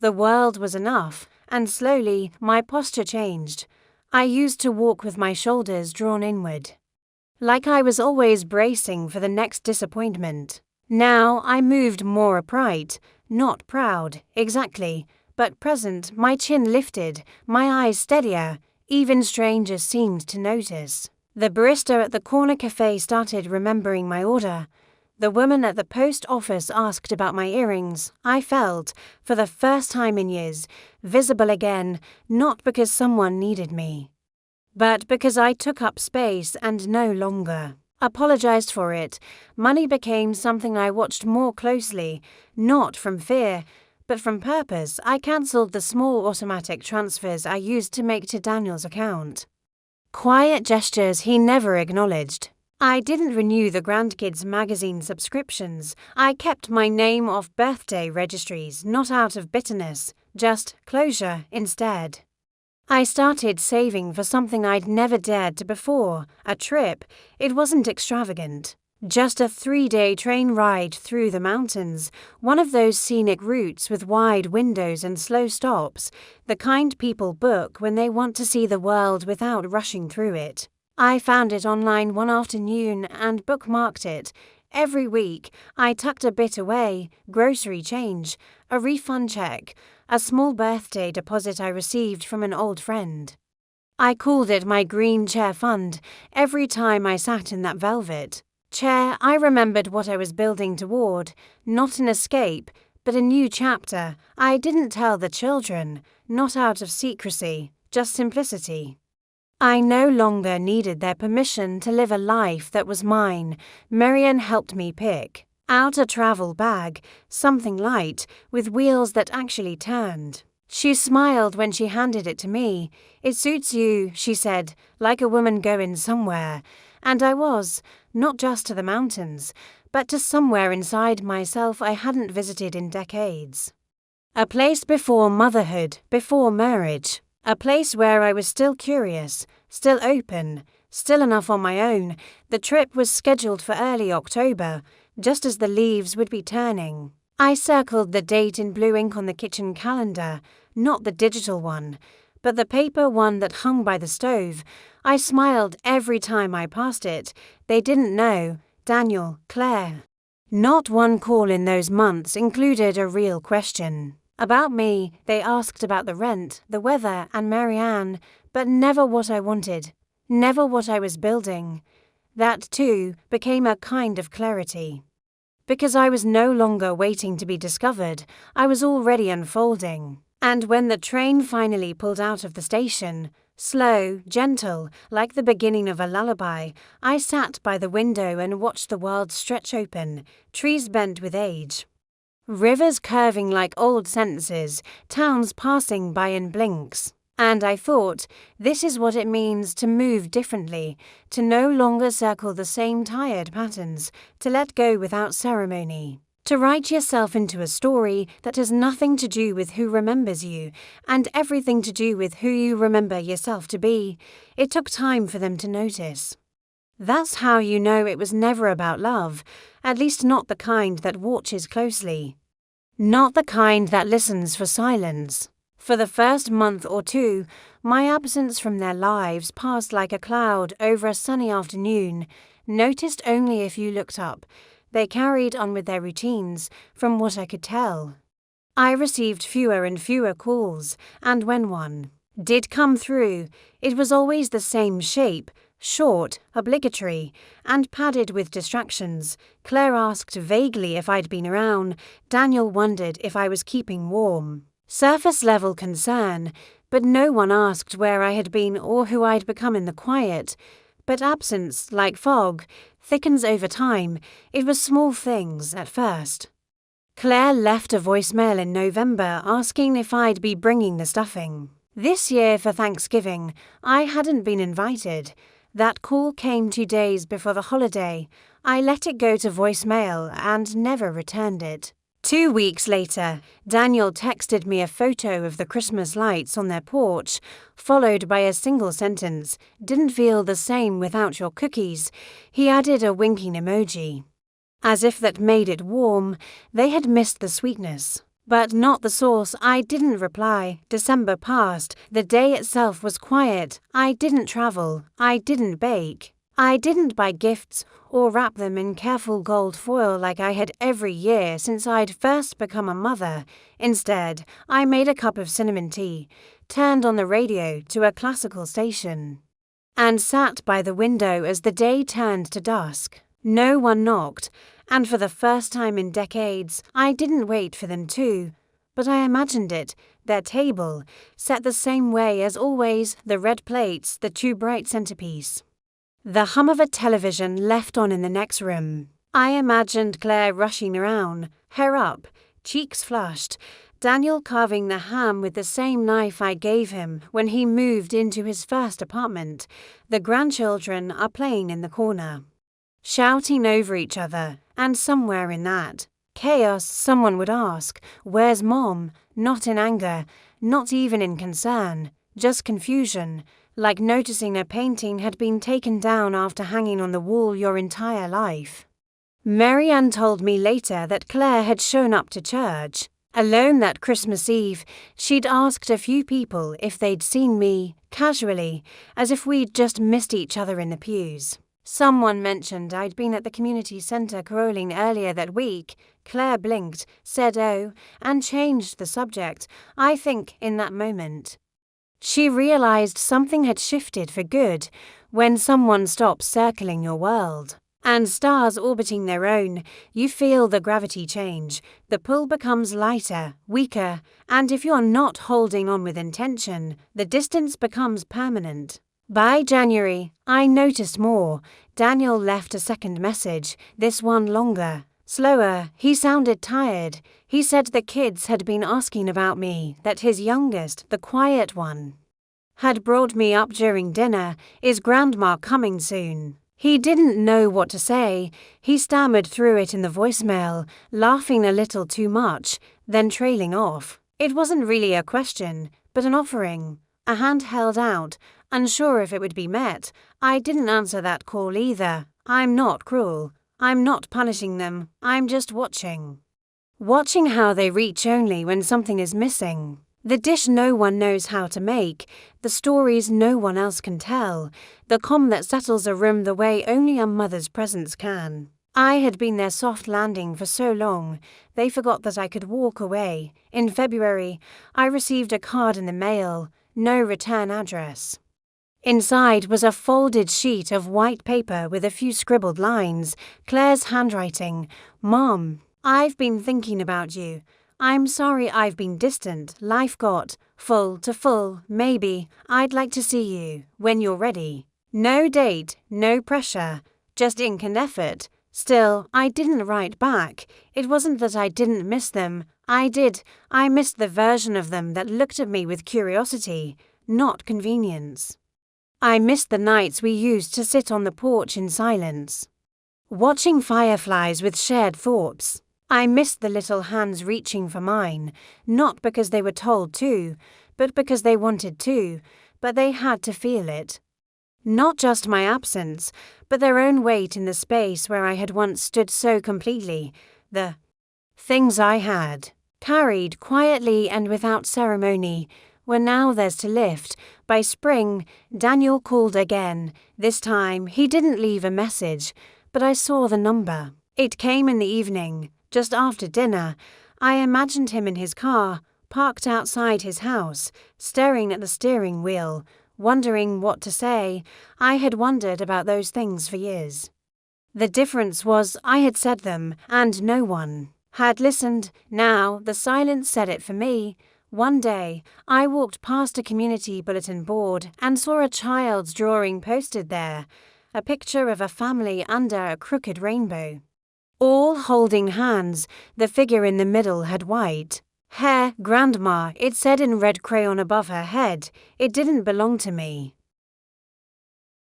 The world was enough, and slowly my posture changed. I used to walk with my shoulders drawn inward, like I was always bracing for the next disappointment. Now I moved more upright, not proud, exactly, but present, my chin lifted, my eyes steadier. Even strangers seemed to notice. The barista at the corner cafe started remembering my order. The woman at the post office asked about my earrings. I felt, for the first time in years, visible again, not because someone needed me, but because I took up space and no longer apologized for it. Money became something I watched more closely, not from fear, but from purpose. I cancelled the small automatic transfers I used to make to Daniel's account. Quiet gestures he never acknowledged. I didn't renew the Grandkids magazine subscriptions. I kept my name off birthday registries, not out of bitterness, just closure instead. I started saving for something I'd never dared to before, a trip. It wasn't extravagant. Just a 3-day train ride through the mountains, one of those scenic routes with wide windows and slow stops, the kind people book when they want to see the world without rushing through it. I found it online one afternoon and bookmarked it. Every week, I tucked a bit away, grocery change, a refund check, a small birthday deposit I received from an old friend. I called it my green chair fund. Every time I sat in that velvet chair, I remembered what I was building toward, not an escape, but a new chapter. I didn't tell the children, not out of secrecy, just simplicity. I no longer needed their permission to live a life that was mine. Marian helped me pick out a travel bag, something light, with wheels that actually turned. She smiled when she handed it to me. "It suits you," she said, "like a woman going somewhere." And I was, not just to the mountains, but to somewhere inside myself I hadn't visited in decades. A place before motherhood, before marriage. A place where I was still curious, still open, still enough on my own. The trip was scheduled for early October, just as the leaves would be turning. I circled the date in blue ink on the kitchen calendar, not the digital one, but the paper one that hung by the stove. I smiled every time I passed it. They didn't know. Daniel, Claire. Not one call in those months included a real question about me. They asked about the rent, the weather, and Marianne, but never what I wanted, never what I was building. That, too, became a kind of clarity. Because I was no longer waiting to be discovered, I was already unfolding. And when the train finally pulled out of the station, slow, gentle, like the beginning of a lullaby, I sat by the window and watched the world stretch open, trees bent with age, rivers curving like old sentences, towns passing by in blinks. And I thought, this is what it means to move differently, to no longer circle the same tired patterns, to let go without ceremony, to write yourself into a story that has nothing to do with who remembers you, and everything to do with who you remember yourself to be. It took time for them to notice. That's how you know it was never about love, at least not the kind that watches closely, not the kind that listens for silence. For the first month or two, my absence from their lives passed like a cloud over a sunny afternoon, noticed only if you looked up. They carried on with their routines, from what I could tell. I received fewer and fewer calls, and when one did come through, it was always the same shape, short, obligatory, and padded with distractions. Claire asked vaguely if I'd been around. Daniel wondered if I was keeping warm. Surface-level concern, But no one asked where I had been or who I'd become in the quiet. But absence, like fog, thickens over time. It was small things at first. Claire left a voicemail in November asking if I'd be bringing the stuffing. This year for Thanksgiving, I hadn't been invited. That call came 2 days before the holiday. I let it go to voicemail and never returned it. 2 weeks later, Daniel texted me a photo of the Christmas lights on their porch, followed by a single sentence, "Didn't feel the same without your cookies." He added a winking emoji. As if that made it warm, they had missed the sweetness. But not the sauce. I didn't reply. December passed. The day itself was quiet. I didn't travel. I didn't bake. I didn't buy gifts or wrap them in careful gold foil like I had every year since I'd first become a mother. Instead, I made a cup of cinnamon tea, turned on the radio to a classical station, and sat by the window as the day turned to dusk. No one knocked, and for the first time in decades, I didn't wait for them to. But I imagined it, their table, set the same way as always, the red plates, the too bright centerpiece. The hum of a television left on in the next room. I imagined Claire rushing around, hair up, cheeks flushed, Daniel carving the ham with the same knife I gave him when he moved into his first apartment. The grandchildren are playing in the corner, shouting over each other, and somewhere in that chaos someone would ask, "Where's Mom?" Not in anger, not even in concern, just confusion, like noticing a painting had been taken down after hanging on the wall your entire life. Marianne told me later that Claire had shown up to church. Alone that Christmas Eve, she'd asked a few people if they'd seen me, casually, as if we'd just missed each other in the pews. Someone mentioned I'd been at the community centre caroling earlier that week. Claire blinked, said oh, and changed the subject, I think, in that moment. She realized something had shifted for good when someone stops circling your world. And stars orbiting their own, you feel the gravity change. The pull becomes lighter, weaker, and if you're not holding on with intention, the distance becomes permanent. By January, I noticed more. Daniel left a second message, this one longer, slower. He sounded tired. He said the kids had been asking about me, that his youngest, the quiet one, had brought me up during dinner. Is Grandma coming soon? He didn't know what to say. He stammered through it in the voicemail, laughing a little too much, then trailing off. It wasn't really a question, but an offering, a hand held out, unsure if it would be met. I didn't answer that call either. I'm not cruel. I'm not punishing them. I'm just watching. Watching how they reach only when something is missing. The dish no one knows how to make, the stories no one else can tell, the calm that settles a room the way only a mother's presence can. I had been their soft landing for so long, they forgot that I could walk away. In February, I received a card in the mail, no return address. Inside was a folded sheet of white paper with a few scribbled lines, Claire's handwriting. Mom, I've been thinking about you. I'm sorry I've been distant. Life got full to full, maybe. I'd like to see you when you're ready. No date, no pressure, just ink and effort. Still, I didn't write back. It wasn't that I didn't miss them. I did. I missed the version of them that looked at me with curiosity, not convenience. I missed the nights we used to sit on the porch in silence, watching fireflies with shared thoughts. I missed the little hands reaching for mine, not because they were told to, but because they wanted to, but they had to feel it. Not just my absence, but their own weight in the space where I had once stood so completely. The things I had carried quietly and without ceremony were now theirs to lift. By spring, Daniel called again. This time, he didn't leave a message, but I saw the number. It came in the evening, just after dinner. I imagined him in his car, parked outside his house, staring at the steering wheel, wondering what to say. I had wondered about those things for years. The difference was I had said them, and no one had listened. Now, the silence said it for me. One day, I walked past a community bulletin board and saw a child's drawing posted there, a picture of a family under a crooked rainbow. All holding hands, the figure in the middle had white hair. Grandma, it said in red crayon above her head. It didn't belong to me.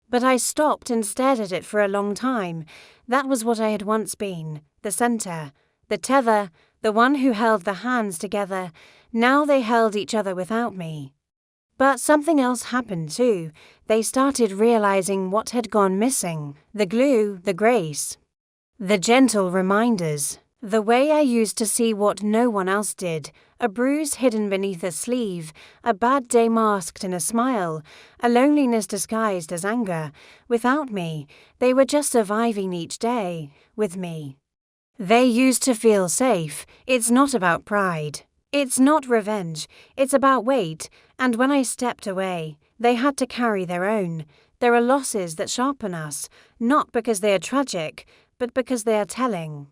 But I stopped and stared at it for a long time. That was what I had once been, the center, the tether, the one who held the hands together. Now they held each other without me. But something else happened too. They started realizing what had gone missing: the glue, the grace, the gentle reminders, the way I used to see what no one else did, a bruise hidden beneath a sleeve, a bad day masked in a smile, a loneliness disguised as anger. Without me, they were just surviving each day. With me, they used to feel safe. It's not about pride. It's not revenge. It's about weight. And when I stepped away, they had to carry their own. There are losses that sharpen us, not because they are tragic, but because they are telling.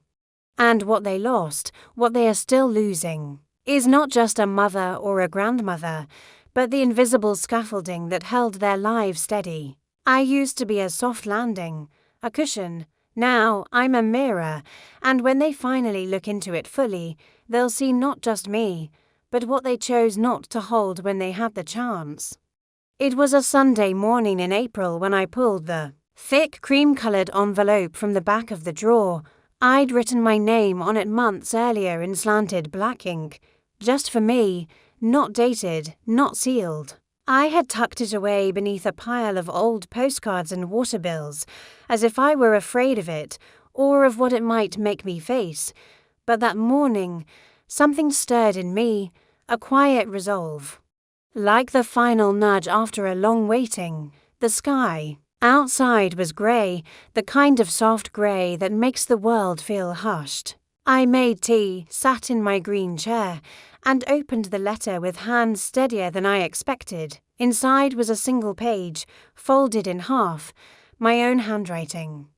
And what they lost, what they are still losing, is not just a mother or a grandmother, but the invisible scaffolding that held their lives steady. I used to be a soft landing, a cushion. Now I'm a mirror, and when they finally look into it fully, they'll see not just me, but what they chose not to hold when they had the chance. It was a Sunday morning in April when I pulled the thick cream-colored envelope from the back of the drawer. I'd written my name on it months earlier in slanted black ink, just for me, not dated, not sealed. I had tucked it away beneath a pile of old postcards and water bills, as if I were afraid of it, or of what it might make me face. But that morning, something stirred in me, a quiet resolve. Like the final nudge after a long waiting, the sky outside was grey, the kind of soft grey that makes the world feel hushed. I made tea, sat in my green chair, and opened the letter with hands steadier than I expected. Inside was a single page, folded in half, my own handwriting.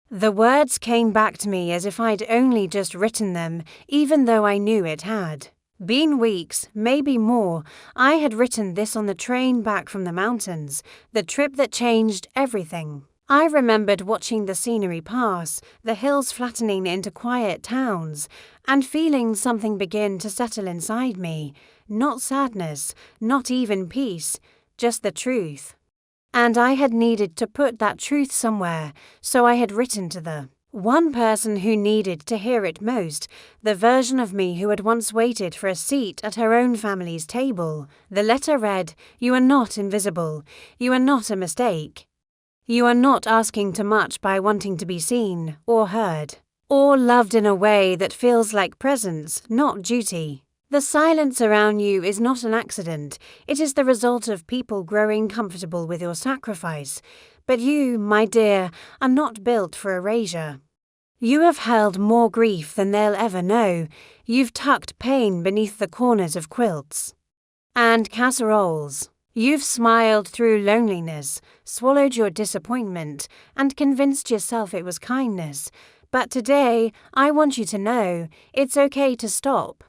The words came back to me as if I'd only just written them, even though I knew it had been weeks, maybe more. I had written this on the train back from the mountains, the trip that changed everything. I remembered watching the scenery pass, the hills flattening into quiet towns, and feeling something begin to settle inside me. Not sadness, not even peace, just the truth. And I had needed to put that truth somewhere, so I had written to the one person who needed to hear it most, the version of me who had once waited for a seat at her own family's table. The letter read, "You are not invisible. You are not a mistake. You are not asking too much by wanting to be seen, or heard, or loved in a way that feels like presence, not duty. The silence around you is not an accident. It is the result of people growing comfortable with your sacrifice. But you, my dear, are not built for erasure. You have held more grief than they'll ever know. You've tucked pain beneath the corners of quilts and casseroles. You've smiled through loneliness, swallowed your disappointment, and convinced yourself it was kindness. But today, I want you to know, it's okay to stop.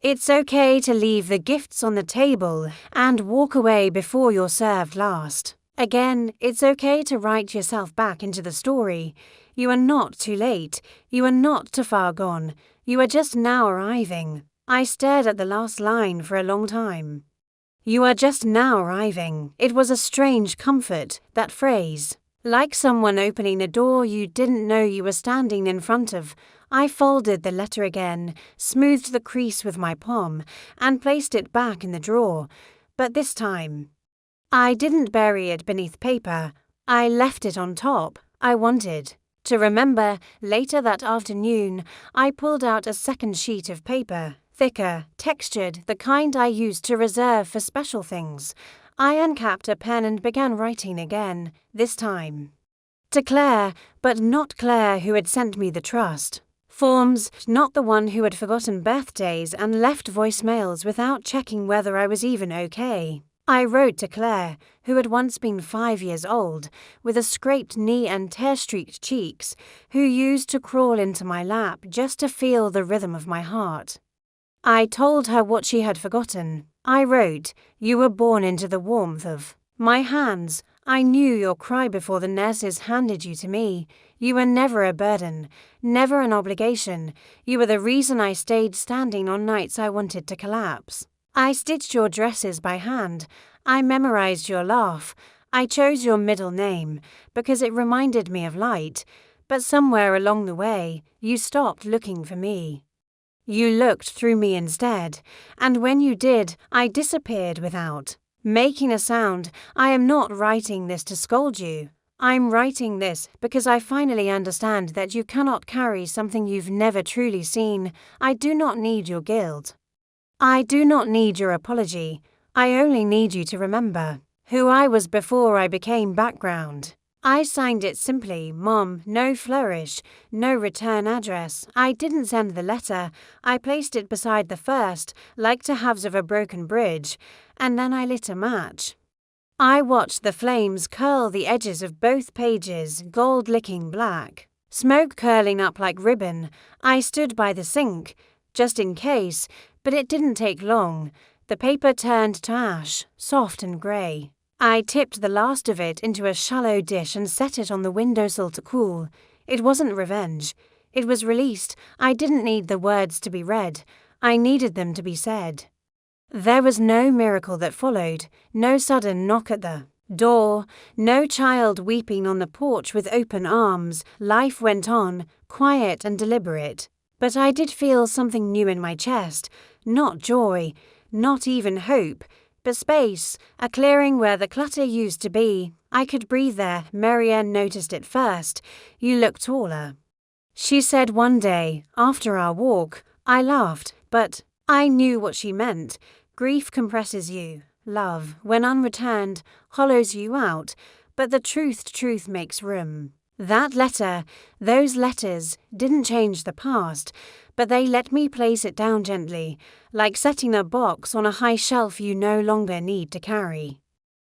It's okay to leave the gifts on the table and walk away before you're served last. Again, it's okay to write yourself back into the story. You are not too late. You are not too far gone. You are just now arriving. I stared at the last line for a long time. You are just now arriving. It was a strange comfort, that phrase. Like someone opening a door you didn't know you were standing in front of. I folded the letter again, smoothed the crease with my palm, and placed it back in the drawer. But this time, I didn't bury it beneath paper. I left it on top. I wanted to remember. Later that afternoon, I pulled out a second sheet of paper, thicker, textured, the kind I used to reserve for special things. I uncapped a pen and began writing again, this time to Claire, but not Claire who had sent me the trust forms, not the one who had forgotten birthdays and left voicemails without checking whether I was even okay. I wrote to Claire, who had once been 5 years old, with a scraped knee and tear-streaked cheeks, who used to crawl into my lap just to feel the rhythm of my heart. I told her what she had forgotten. I wrote, "You were born into the warmth of my hands. I knew your cry before the nurses handed you to me. You were never a burden, never an obligation. You were the reason I stayed standing on nights I wanted to collapse. I stitched your dresses by hand. I memorized your laugh. I chose your middle name because it reminded me of light. But somewhere along the way, you stopped looking for me. You looked through me instead, and when you did, I disappeared without making a sound. I am not writing this to scold you. I'm writing this because I finally understand that you cannot carry something you've never truly seen. I do not need your guilt. I do not need your apology. I only need you to remember who I was before I became background. I signed it simply, Mom, no flourish, no return address. I didn't send the letter. I placed it beside the first, like to halves of a broken bridge, and then I lit a match. I watched the flames curl the edges of both pages, gold-licking black, smoke curling up like ribbon. I stood by the sink, just in case, but it didn't take long. The paper turned to ash, soft and grey. I tipped the last of it into a shallow dish and set it on the windowsill to cool. It wasn't revenge. It was released. I didn't need the words to be read. I needed them to be said. There was no miracle that followed, no sudden knock at the door, no child weeping on the porch with open arms. Life went on, quiet and deliberate. But I did feel something new in my chest, not joy, not even hope, but space, a clearing where the clutter used to be. I could breathe there. Marianne noticed it first. You look taller, she said one day, after our walk. I laughed, but I knew what she meant. Grief compresses you. Love, when unreturned, hollows you out, but the truth makes room. That letter, those letters, didn't change the past, but they let me place it down gently, like setting a box on a high shelf you no longer need to carry.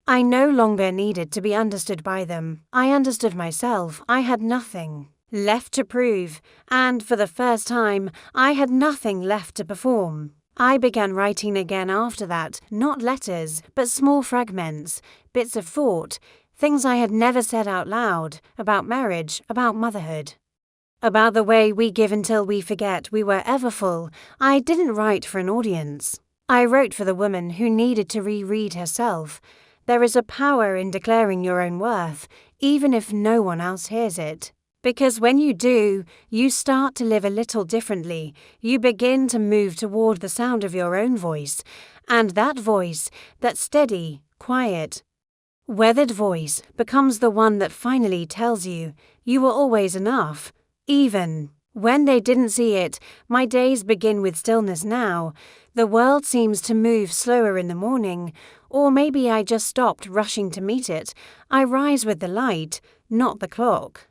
I no longer needed to be understood by them. I understood myself. I had nothing left to prove, and for the first time, I had nothing left to perform. I began writing again after that, not letters, but small fragments, bits of thought, things I had never said out loud, about marriage, about motherhood. About the way we give until we forget we were ever full. I didn't write for an audience. I wrote for the woman who needed to reread herself. There is a power in declaring your own worth, even if no one else hears it. Because when you do, you start to live a little differently. You begin to move toward the sound of your own voice. And that voice, that steady, quiet, weathered voice, becomes the one that finally tells you you were always enough. Even when they didn't see it. My days begin with stillness now. The world seems to move slower in the morning, or maybe I just stopped rushing to meet it. I rise with the light, not the clock.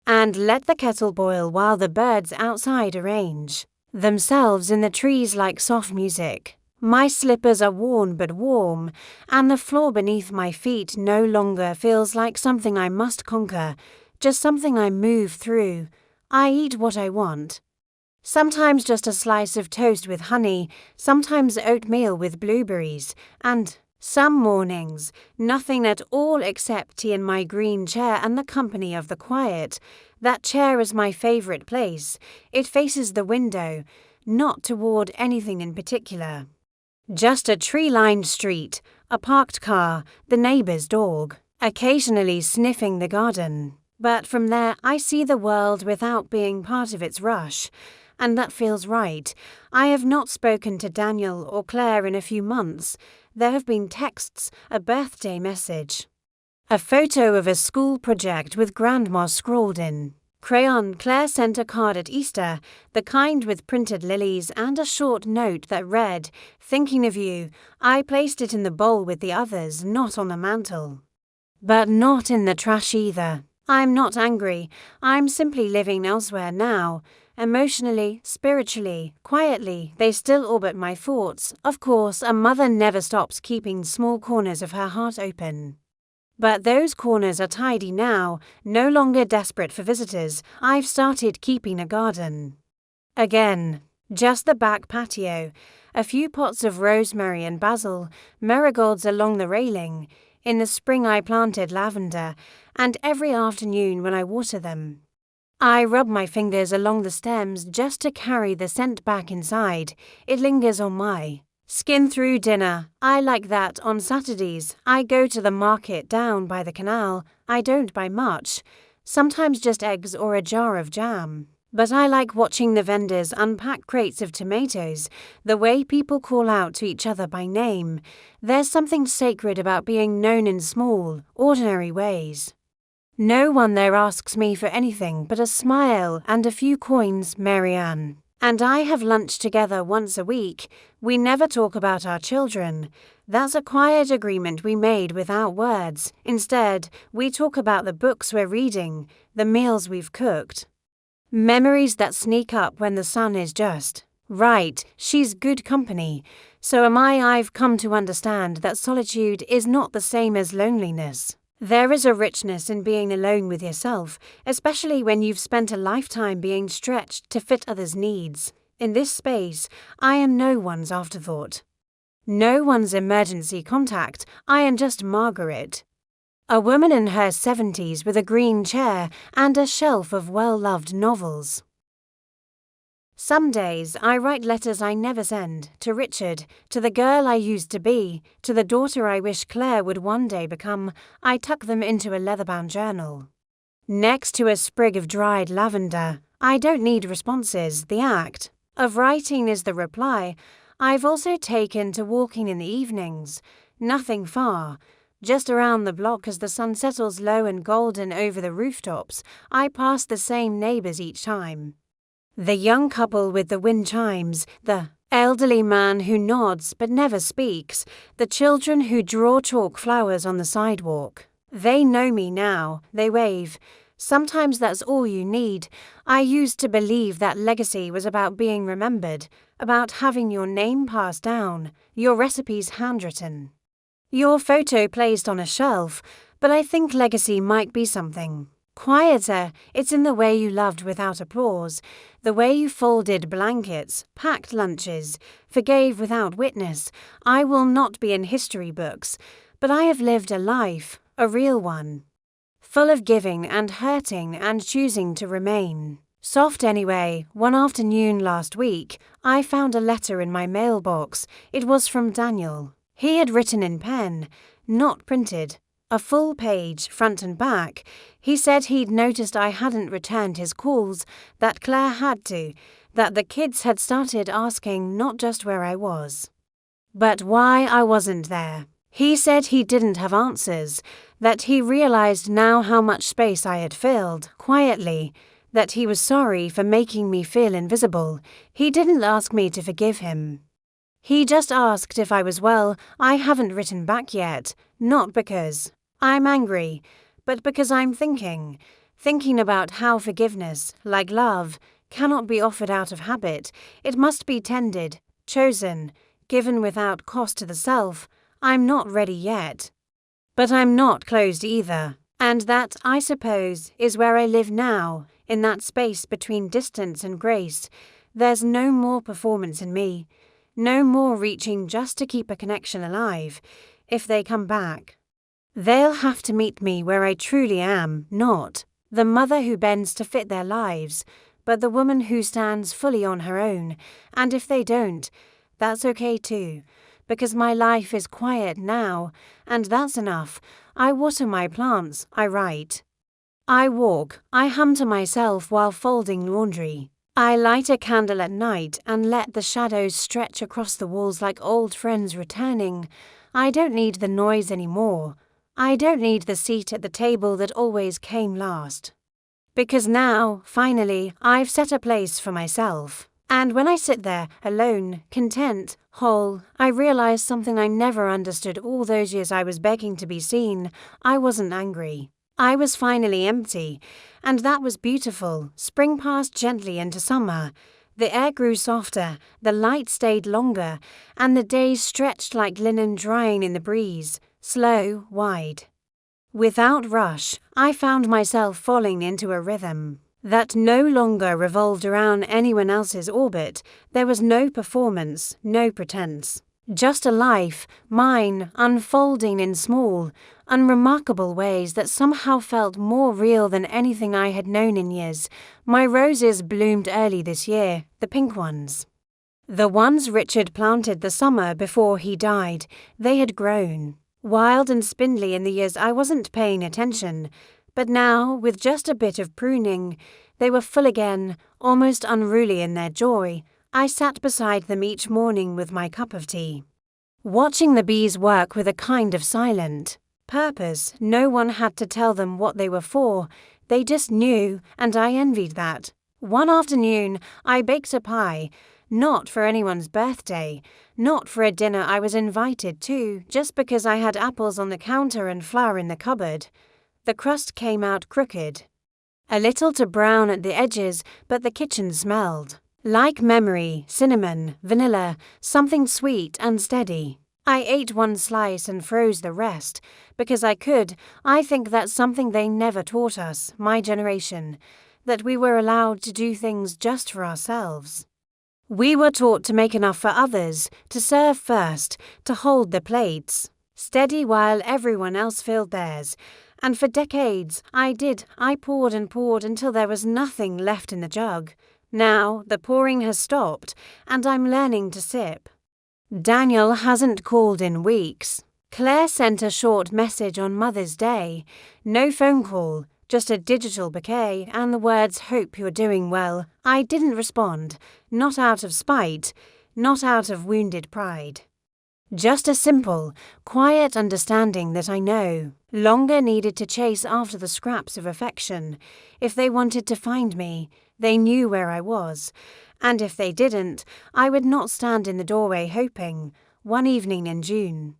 And let the kettle boil while the birds outside arrange themselves in the trees like soft music. My slippers are worn but warm, and the floor beneath my feet no longer feels like something I must conquer, just something I move through. I eat what I want. Sometimes just a slice of toast with honey, sometimes oatmeal with blueberries, and some mornings, nothing at all except tea in my green chair and the company of the quiet. That chair is my favorite place. It faces the window, not toward anything in particular. Just a tree-lined street, a parked car, the neighbor's dog, occasionally sniffing the garden. But from there, I see the world without being part of its rush, and that feels right. I have not spoken to Daniel or Claire in a few months. There have been texts, a birthday message, a photo of a school project with grandma scrawled in crayon. Claire sent a card at Easter, the kind with printed lilies, and a short note that read, "Thinking of you." I placed it in the bowl with the others, not on the mantel. But not in the trash either. I'm not angry. I'm simply living elsewhere now. Emotionally, spiritually, quietly, they still orbit my thoughts. Of course, a mother never stops keeping small corners of her heart open. But those corners are tidy now, no longer desperate for visitors. I've started keeping a garden. Again. Just the back patio, a few pots of rosemary and basil, marigolds along the railing. In the spring I planted lavender, and every afternoon when I water them, I rub my fingers along the stems just to carry the scent back inside. It lingers on my skin through dinner. I like that on Saturdays. I go to the market down by the canal. I don't buy much, sometimes just eggs or a jar of jam. But I like watching the vendors unpack crates of tomatoes, the way people call out to each other by name. There's something sacred about being known in small, ordinary ways. No one there asks me for anything but a smile and a few coins. Marianne and I have lunch together once a week. We never talk about our children. That's a quiet agreement we made without words. Instead, we talk about the books we're reading, the meals we've cooked. Memories that sneak up when the sun is just right. She's good company. So am I. I've come to understand that solitude is not the same as loneliness. There is a richness in being alone with yourself, especially when you've spent a lifetime being stretched to fit others' needs. In this space, I am no one's afterthought. No one's emergency contact. I am just Margaret. A woman in her 70s with a green chair and a shelf of well-loved novels. Some days I write letters I never send, to Richard, to the girl I used to be, to the daughter I wish Claire would one day become. I tuck them into a leather-bound journal. Next to a sprig of dried lavender. I don't need responses. The act of writing is the reply. I've also taken to walking in the evenings. Nothing far. Just around the block as the sun settles low and golden over the rooftops. I pass the same neighbors each time. The young couple with the wind chimes, the elderly man who nods but never speaks, the children who draw chalk flowers on the sidewalk. They know me now, they wave. Sometimes that's all you need. I used to believe that legacy was about being remembered, about having your name passed down, your recipes handwritten, your photo placed on a shelf, but I think legacy might be something quieter. It's in the way you loved without applause, the way you folded blankets, packed lunches, forgave without witness. I will not be in history books, but I have lived a life, a real one, full of giving and hurting and choosing to remain soft anyway. One afternoon last week, I found a letter in my mailbox. It was from Daniel. He had written in pen, not printed, a full page, front and back. He said he'd noticed I hadn't returned his calls, that Claire had to, that the kids had started asking not just where I was, but why I wasn't there. He said he didn't have answers, that he realized now how much space I had filled, quietly, that he was sorry for making me feel invisible. He didn't ask me to forgive him. He just asked if I was well. I haven't written back yet, not because I'm angry, but because I'm thinking about how forgiveness, like love, cannot be offered out of habit. It must be tended, chosen, given without cost to the self. I'm not ready yet. But I'm not closed either. And that, I suppose, is where I live now, in that space between distance and grace. There's no more performance in me, no more reaching just to keep a connection alive. If they come back, they'll have to meet me where I truly am, not the mother who bends to fit their lives, but the woman who stands fully on her own. And if they don't, that's okay too, because my life is quiet now, and that's enough. I water my plants, I write, I walk, I hum to myself while folding laundry. I light a candle at night and let the shadows stretch across the walls like old friends returning. I don't need the noise anymore. I don't need the seat at the table that always came last. Because now, finally, I've set a place for myself. And when I sit there, alone, content, whole, I realize something I never understood all those years I was begging to be seen. I wasn't angry. I was finally empty, and that was beautiful. Spring passed gently into summer. The air grew softer, the light stayed longer, and the days stretched like linen drying in the breeze, slow, wide. Without rush, I found myself falling into a rhythm. that no longer revolved around anyone else's orbit. There was no performance, no pretense. Just a life, mine, unfolding in small, unremarkable ways that somehow felt more real than anything I had known in years. My roses bloomed early this year, the pink ones. The ones Richard planted the summer before he died. They had grown, wild and spindly in the years I wasn't paying attention. But now, with just a bit of pruning, they were full again, almost unruly in their joy. I sat beside them each morning with my cup of tea, watching the bees work with a kind of silent purpose. No one had to tell them what they were for. They just knew, and I envied that. One afternoon, I baked a pie, not for anyone's birthday, not for a dinner I was invited to, just because I had apples on the counter and flour in the cupboard. The crust came out crooked, a little too brown at the edges, but the kitchen smelled like memory, cinnamon, vanilla, something sweet and steady. I ate one slice and froze the rest, because I could. I think that's something they never taught us, my generation, that we were allowed to do things just for ourselves. We were taught to make enough for others, to serve first, to hold the plates steady while everyone else filled theirs. And for decades, I poured and poured until there was nothing left in the jug. Now, the pouring has stopped, and I'm learning to sip. Daniel hasn't called in weeks. Claire sent a short message on Mother's Day. No phone call, just a digital bouquet and the words, "Hope you're doing well." I didn't respond, not out of spite, not out of wounded pride. Just a simple, quiet understanding that I no longer needed to chase after the scraps of affection. If they wanted to find me, they knew where I was, and if they didn't, I would not stand in the doorway hoping. One evening in June,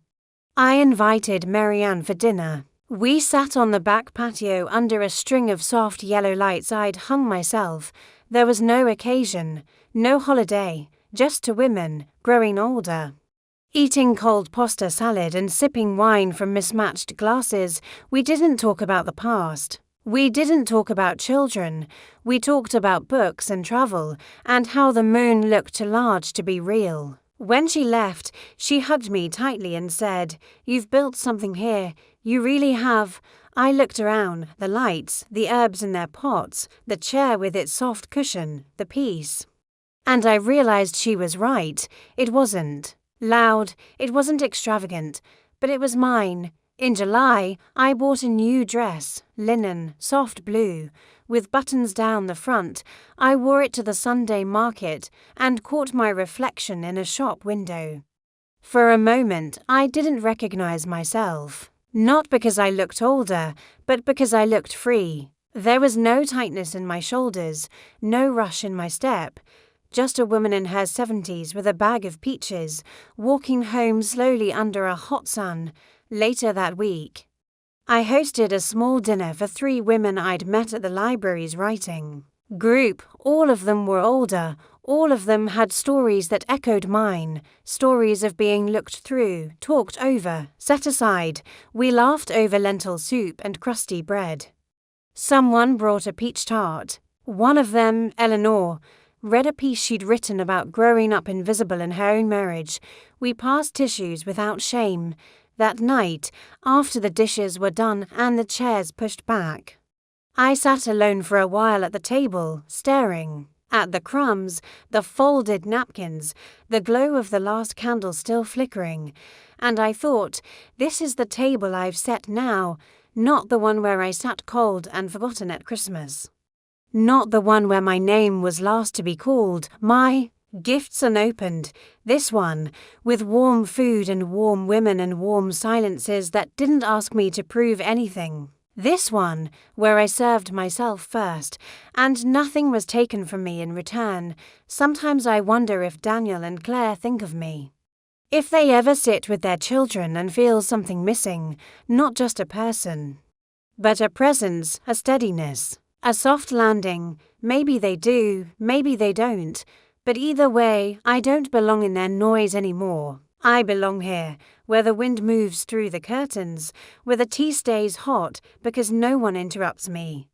I invited Marianne for dinner. We sat on the back patio under a string of soft yellow lights I'd hung myself. There was no occasion, no holiday, just two women, growing older, eating cold pasta salad and sipping wine from mismatched glasses. We didn't talk about the past. We didn't talk about children. We talked about books and travel, and how the moon looked too large to be real. When she left, she hugged me tightly and said, "You've built something here. You really have." I looked around, the lights, the herbs in their pots, the chair with its soft cushion, the peace. And I realized she was right. It wasn't loud, it wasn't extravagant, but it was mine. In July, I bought a new dress, linen, soft blue, with buttons down the front. I wore it to the Sunday market and caught my reflection in a shop window. For a moment, I didn't recognize myself. Not because I looked older, but because I looked free. There was no tightness in my shoulders, no rush in my step. Just a woman in her 70s with a bag of peaches, walking home slowly under a hot sun. Later that week, I hosted a small dinner for 3 women I'd met at the library's writing group. All of them were older. All of them had stories that echoed mine, stories of being looked through, talked over, set aside. We laughed over lentil soup and crusty bread. Someone brought a peach tart. One of them, Eleanor, read a piece she'd written about growing up invisible in her own marriage. We passed tissues without shame. That night, after the dishes were done and the chairs pushed back, I sat alone for a while at the table, staring at the crumbs, the folded napkins, the glow of the last candle still flickering, and I thought, this is the table I've set now, not the one where I sat cold and forgotten at Christmas. Not the one where my name was last to be called, my gifts unopened. This one, with warm food and warm women and warm silences that didn't ask me to prove anything. This one, where I served myself first, and nothing was taken from me in return. Sometimes I wonder if Daniel and Claire think of me. If they ever sit with their children and feel something missing, not just a person, but a presence, a steadiness, a soft landing. Maybe they do, maybe they don't. But either way, I don't belong in their noise anymore. I belong here, where the wind moves through the curtains, where the tea stays hot because no one interrupts me.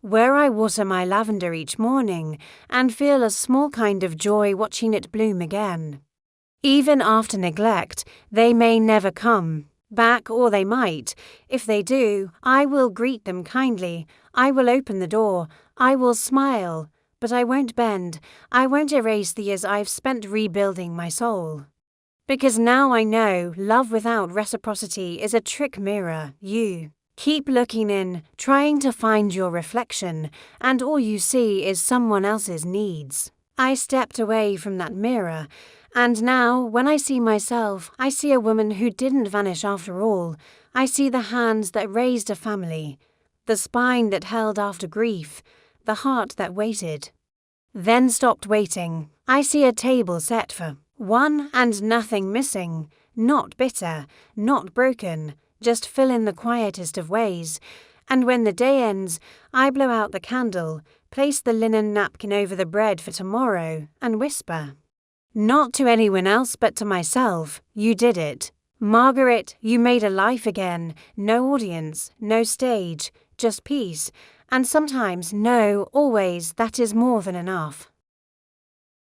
where I water my lavender each morning and feel a small kind of joy watching it bloom again. Even after neglect, they may never come back, or they might. If they do, I will greet them kindly, I will open the door, I will smile, but I won't bend, I won't erase the years I've spent rebuilding my soul. Because now I know love without reciprocity is a trick mirror. You keep looking in, trying to find your reflection, and all you see is someone else's needs. I stepped away from that mirror, and now, when I see myself, I see a woman who didn't vanish after all. I see the hands that raised a family, the spine that held after grief, the heart that waited, then stopped waiting. I see a table set for one and nothing missing, not bitter, not broken, just fill in the quietest of ways. And when the day ends, I blow out the candle, place the linen napkin over the bread for tomorrow, and whisper, not to anyone else but to myself, you did it. Margaret, you made a life again. No audience, no stage, just peace. And sometimes, no, always, that is more than enough.